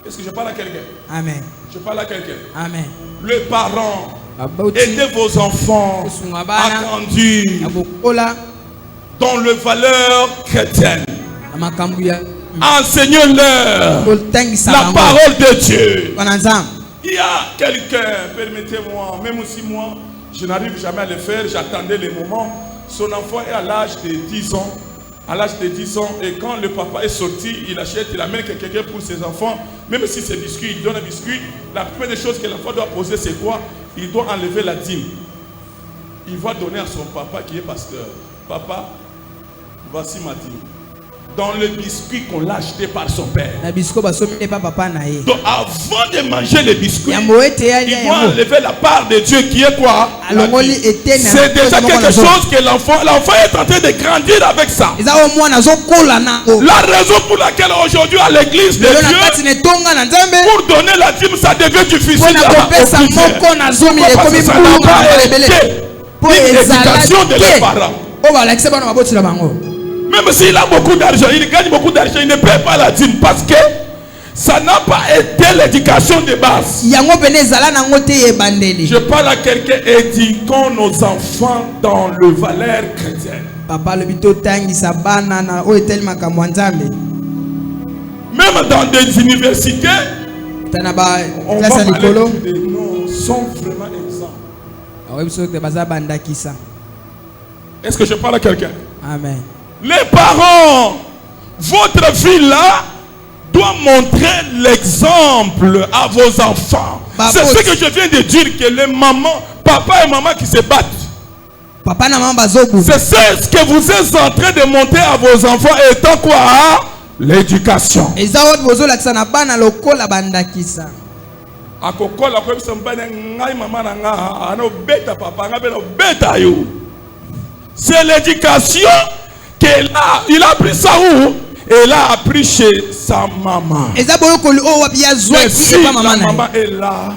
Est-ce que je parle à quelqu'un? Amen. Je parle à quelqu'un. Amen. Les parents, aidez vos enfants à grandir dans les valeurs chrétiennes. Enseignez-leur la parole de Dieu. Il y a quelqu'un, permettez-moi, même si moi, je n'arrive jamais à le faire, j'attendais le moment. Son enfant est à l'âge de 10 ans. À l'âge de 10 ans, et quand le papa est sorti, il achète, il amène quelqu'un pour ses enfants. Même si c'est biscuit, il donne un biscuit. La première des choses que l'enfant doit poser, c'est quoi? Il doit enlever la dîme. Il va donner à son papa qui est pasteur. Papa, voici ma dîme. dans le biscuit qu'on l'a acheté par son père. Donc avant de manger le biscuit, il doit enlever la part de Dieu qui est quoi? C'est déjà quelque chose que l'enfant est en train de grandir avec ça. La raison pour laquelle aujourd'hui à l'église de Dieu, pour donner la dîme, ça devient difficile. Parce que ça n'a pas été une éducation de leurs parents. Même s'il a beaucoup d'argent, il gagne beaucoup d'argent, il ne paie pas la dîme parce que ça n'a pas été l'éducation de base. Je parle à quelqu'un, éduquons nos enfants dans le valeur chrétienne. Même dans des universités, on va parler de nos sont vraiment exemples. Est-ce que je parle à quelqu'un? Amen. Les parents, votre vie là doit montrer l'exemple à vos enfants. C'est ce que je viens de dire, que les mamans, papa et maman qui se battent. C'est ce que vous êtes en train de montrer à vos enfants étant quoi? L'éducation. C'est l'éducation qu'il a pris ça où? Il a appris chez sa maman. Et si la maman est là,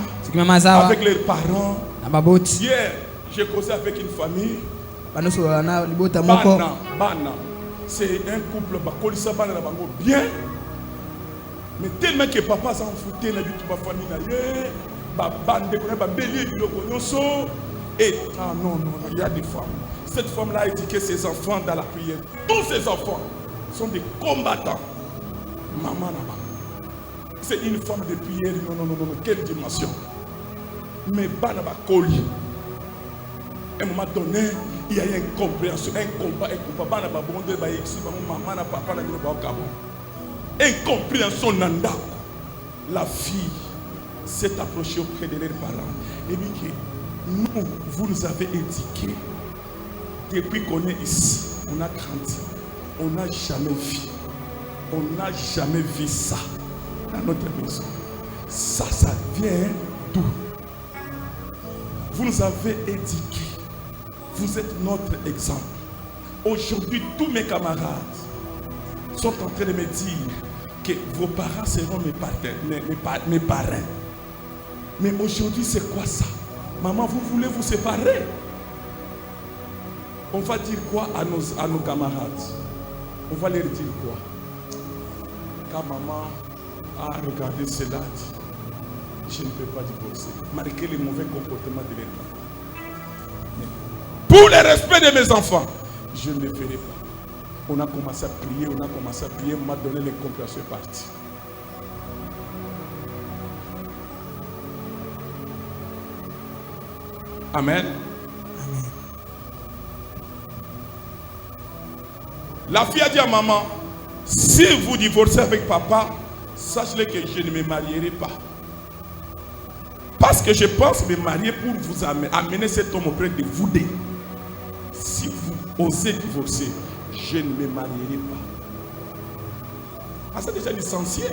avec les parents. Hier, j'ai causé avec une famille. Bana. C'est un couple bien. Mais tellement que papa s'en foutait, n'a vu toute ma famille. Et non, il y a des femmes. Cette femme-là a éduqué ses enfants dans la prière. Tous ses enfants sont des combattants. Maman, c'est une femme de prière. Non, quelle dimension. Mais Banaba Koli. À un moment donné, il y a une compréhension, un combat. Incompréhension Nanda. La fille s'est approchée auprès de leurs parents et dit que nous, vous nous avez éduqués. Depuis qu'on est ici, on a grandi. On n'a jamais vu ça dans notre maison. Ça vient d'où? Vous nous avez éduqués. Vous êtes notre exemple. Aujourd'hui, tous mes camarades sont en train de me dire que vos parents seront mes parrains. Mais aujourd'hui, c'est quoi ça? Maman, vous voulez vous séparer? On va dire quoi à nos camarades? On va leur dire quoi? Quand maman a regardé cela, dit, je ne peux pas divorcer, malgré les mauvais comportements de mes parents. Pour le respect de mes enfants, je ne le ferai pas. On a commencé à prier, on m'a donné les compréhensions parties. Amen. La fille a dit à maman, si vous divorcez avec papa, sachez que je ne me marierai pas. Parce que je pense me marier pour vous amener cet homme auprès de vous deux. Si vous osez divorcer, je ne me marierai pas. Ah, c'est déjà licencié.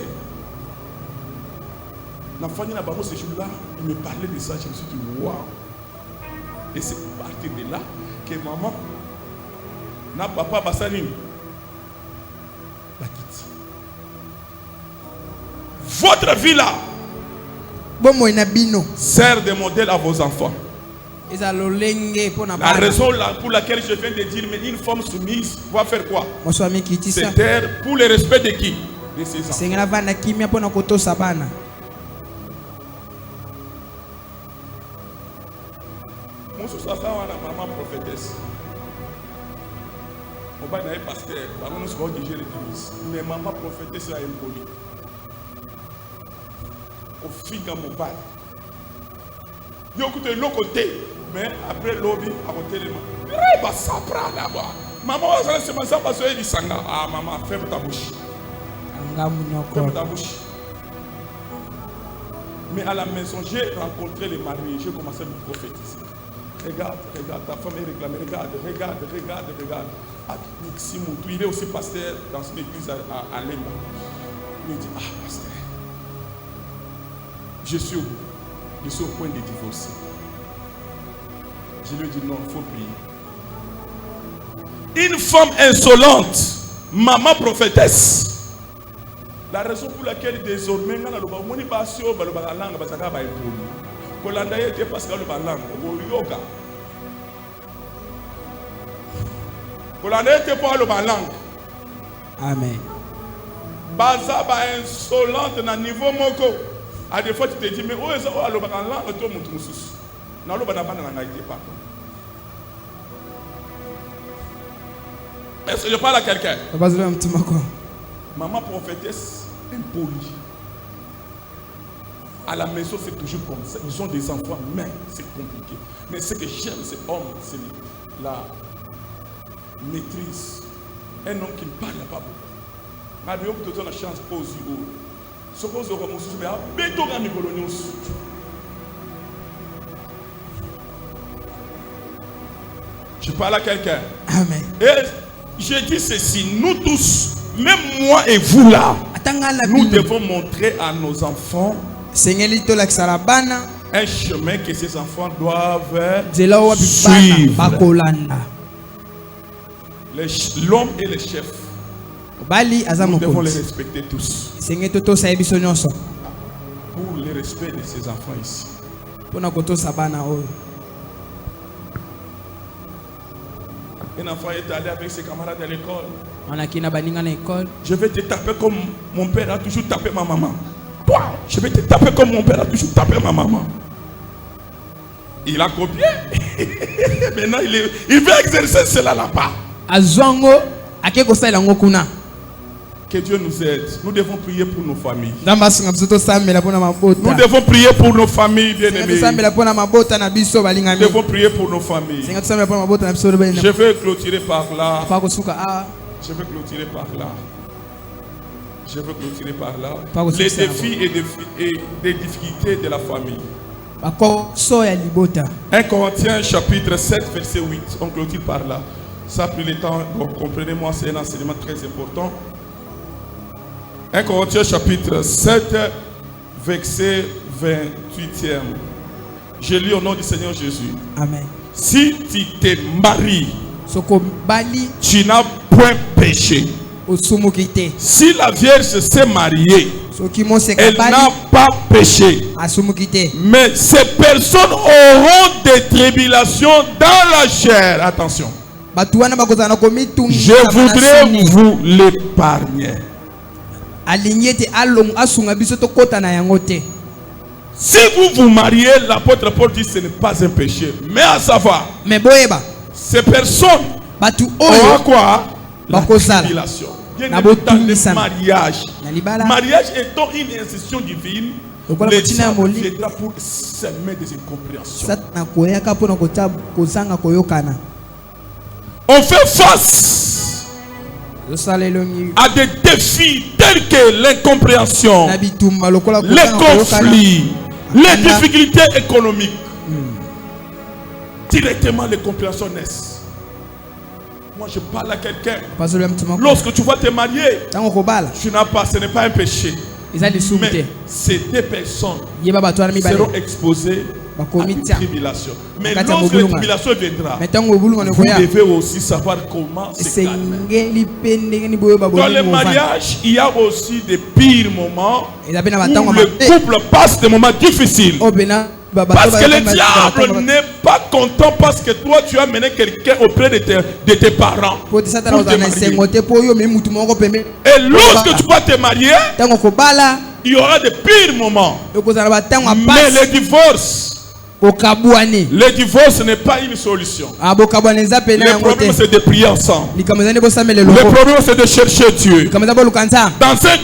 L'enfant de Babo, ce jour-là, il me parlait de ça. Je me suis dit, waouh. Et c'est à partir de là que maman, n'a papa Bassaline, votre vie là sert de modèle à vos enfants. La raison pour laquelle je viens de dire, mais une femme soumise va faire quoi? C'est taire pour le respect de qui? De ses enfants. Maman prophétesse. On va aller pasteur, mais maman prophétesse a impoli. Au fil de mon père. Il y a l'autre côté, mais après l'objet, à côté de moi. Ça prend là-bas. Maman, c'est ma soeur, parce qu'elle dit ça. Ah, maman, ferme ta bouche. Ferme ta bouche. Mais à la maison, j'ai rencontré les mariés, j'ai commencé à me prophétiser. Regarde, ta femme est réclamée. Regarde. Il est aussi pasteur dans une église à Lema. Il me dit, ah pasteur, je suis au point de divorcer. Je lui dis non, il faut prier. Une femme insolente, maman prophétesse. La raison pour laquelle désormais, parce que Amen. Baza ba insolente na niveau moko. À des fois tu te dis mais où est-ce que alo ba langue to mutu mususu. Na lo ba na bana na été pardon. Est-ce que je parle à quelqu'un? Maman prophétesse impolie. À la maison c'est toujours comme ça. Ils ont des enfants mais c'est compliqué. Mais ce que j'aime ces hommes c'est la maîtrise. Un homme qui ne parle pas beaucoup. Je la chance pose je parle à quelqu'un. Amen. Et je dis ceci, nous tous, même moi et vous là, nous devons montrer à nos enfants un chemin que ces enfants doivent suivre. L'homme et les chefs, nous devons les respecter tous. Pour le respect de ces enfants ici. Un enfant est allé avec ses camarades à l'école. Je vais te taper comme mon père a toujours tapé ma maman. Je vais te taper comme mon père a toujours tapé ma maman. Il a copié. Maintenant il veut exercer cela là-bas. Que Dieu nous aide. Nous devons prier pour nos familles. Nous devons prier pour nos familles, bien-aimés. Nous devons prier pour nos familles. Je vais clôturer par là. Je vais clôturer par là. Je veux clôturer par là. Les défis et des difficultés de la famille. 1 Corinthiens chapitre 7 verset 8. On clôture par là. Ça a pris le temps. Donc comprenez-moi, c'est un enseignement très important. 1 Corinthiens chapitre 7 verset 28e. Je lis au nom du Seigneur Jésus. Amen. Si tu te maries, tu n'as point péché. Si la Vierge s'est mariée, elle n'a pas péché. Mais ces personnes auront des tribulations dans la chair. Attention. Je voudrais vous l'épargner. Si vous vous mariez, l'apôtre Paul dit que ce n'est pas un péché. Mais à savoir, ces personnes auront quoi? La tribulation. Dans le mariage. Mariage étant une institution divine, les diable viendra pour semer des incompréhensions. On fait face à des défis tels que l'incompréhension, les conflits, les difficultés économiques. Directement, les compréhensions naissent. Moi, je parle à quelqu'un. Lorsque tu vas te marier, tu n'as pas, ce n'est pas un péché. Mais ces deux personnes seront exposées à une tribulation. Mais lorsque la tribulation viendra, vous devez aussi savoir comment se calmer. Dans le mariage, il y a aussi des pires moments où le couple passe des moments difficiles. Parce que le diable n'est pas content parce que toi tu as mené quelqu'un auprès de tes parents. Et lorsque tu vas te marier, il y aura de pires moments. Mais le divorce n'est pas une solution. Le problème c'est de prier ensemble. Le problème c'est de chercher Dieu. Dans un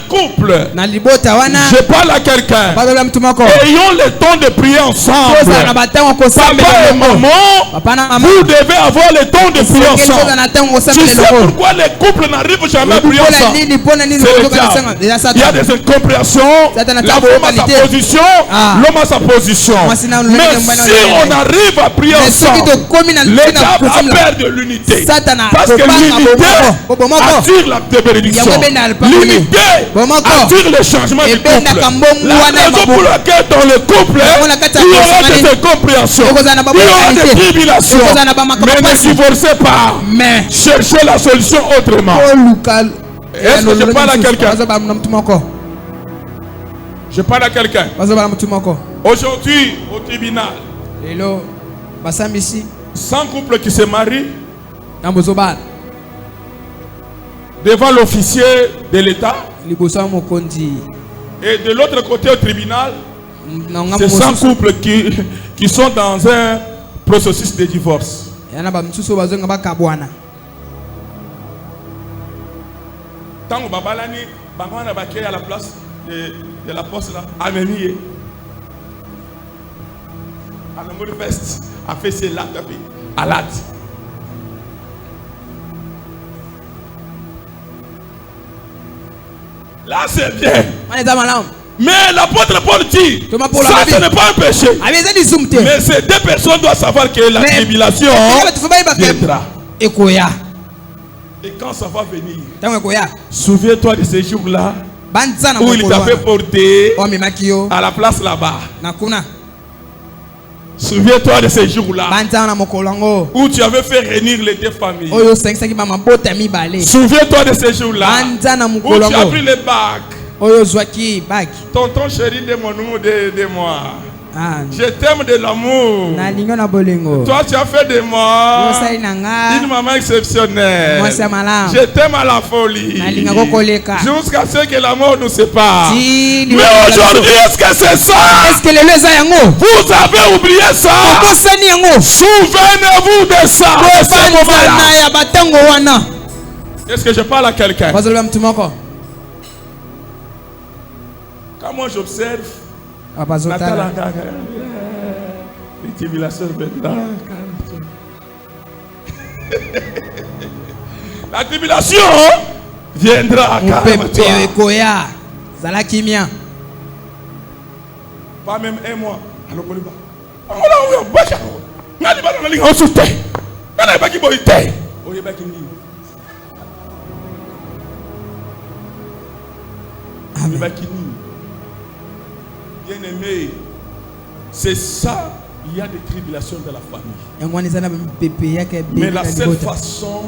couple, je parle à quelqu'un. Ayons le temps de prier ensemble. Papa et maman, vous devez avoir le temps de prier ensemble. Tu sais pourquoi les couples n'arrivent jamais à prier ensemble? C'est le diable. Il y a des incompréhensions. La femme a sa position, l'homme a sa position. Mais on arrive à prier ensemble, les diables a peur de l'unité. Parce que l'unité attire la bénédiction. L'unité attire le changement du couple. La raison pour laquelle dans le couple, il y aura des incompréhensions, il y aura des tribulations. Mais ne divorcez pas. Cherchez la solution autrement. Est-ce que je parle à quelqu'un? Je parle à quelqu'un. Aujourd'hui, au tribunal, 100 couples qui se marient devant l'officier de l'État. Et de l'autre côté au tribunal, c'est 100 couples qui sont dans un processus de divorce. Tant que Babalani, Bangwana Baké à la place de la poste là, a mené à la veste, a fait ses lattes à latte. Là c'est bien. Mais l'apôtre Paul dit, ça ce n'est pas un péché. Mais ces deux personnes doivent savoir que la tribulation viendra. Et quand ça va venir, souviens-toi de ces jours-là où il t'avait porté à la place là-bas. Souviens-toi de ces jours-là où tu avais fait réunir les deux familles. Souviens-toi de ces jours-là où tu as pris les bagues. Tonton chéri de mon nom, de moi. Je t'aime de l'amour. Toi tu as fait de moi une maman exceptionnelle. Je t'aime à la folie jusqu'à ce que la mort nous sépare. Mais aujourd'hui est-ce que c'est ça? Vous avez oublié ça? Souvenez-vous de ça. Est-ce que je parle à quelqu'un? Quand moi j'observe la tribulation viendra. Pas même un mois. Bien aimé, c'est ça, il y a des tribulations dans la famille. Mais la seule façon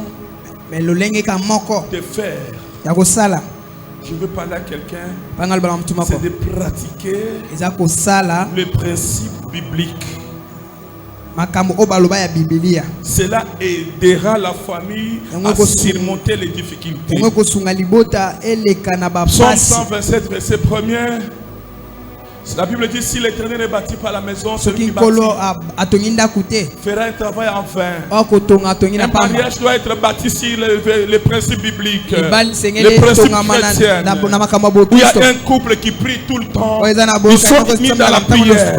de faire, je veux parler à quelqu'un, c'est de pratiquer le principe biblique. Cela aidera la famille à surmonter les difficultés. Psaume 127, verset 1er. La Bible dit, si l'Éternel ne bâtit pas la maison, celui qui bâtit fera un travail en vain. Un mariage doit être bâti sur les principes bibliques, les principes chrétiens. Il y a un couple qui prie tout le temps. Ils sont mis dans la prière,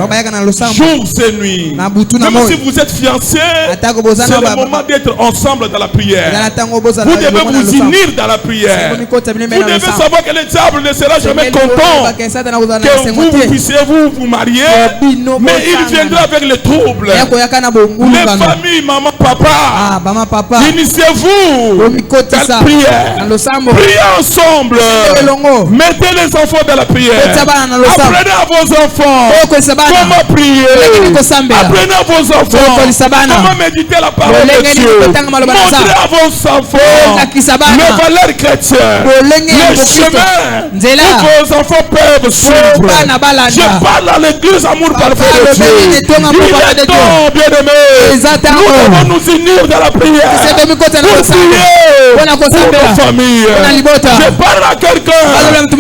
jour et nuit. Même si vous êtes fiancés, c'est le moment d'être ensemble dans la prière. Vous devez vous unir dans la prière. Vous devez savoir que le diable ne sera jamais content que vous puissiez vous marier, mais il viendra avec les troubles. Les familles, maman, papa, initiez-vous dans la prière. Priez ensemble. Mettez les enfants dans la prière. Apprenez à vos enfants comment prier. Apprenez à vos enfants comment méditer la parole de Dieu. Montrez à vos enfants les valeurs chrétiennes, les chemins où vos enfants peuvent suivre. Je parle à l'église amour parfait de Dieu. Il est temps, bien-aimés, nous devons nous unir dans la prière pour prier pour nos familles. Je parle à quelqu'un.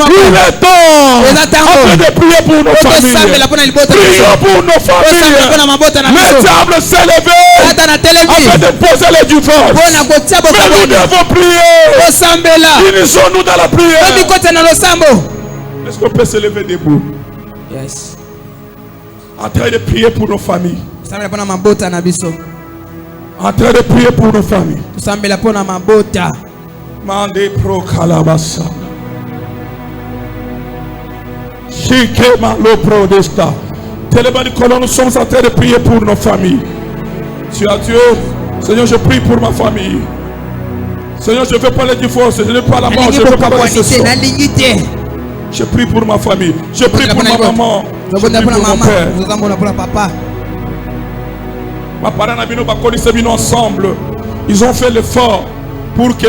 Il est temps afin de prier pour nos familles. Prions pour nos familles. Le diable s'est levé afin de poser les divorces. Mais nous devons prier. Unissons-nous dans la prière. Est-ce qu'on peut se lever debout? Yes. En train de prier pour nos familles. En train de prier pour nos familles. Mande pro calabasa. Shike malo pro desta. Nous sommes en train de prier pour nos familles. Tu as Dieu. Seigneur, je prie pour ma famille. Seigneur, je ne veux pas le divorce. Je ne veux pas la mort. Je ne veux pas la récession. Je prie pour ma famille. Je prie pour ma maman. Je prie pour mon père. Ma parents ensemble. Ils ont fait l'effort pour que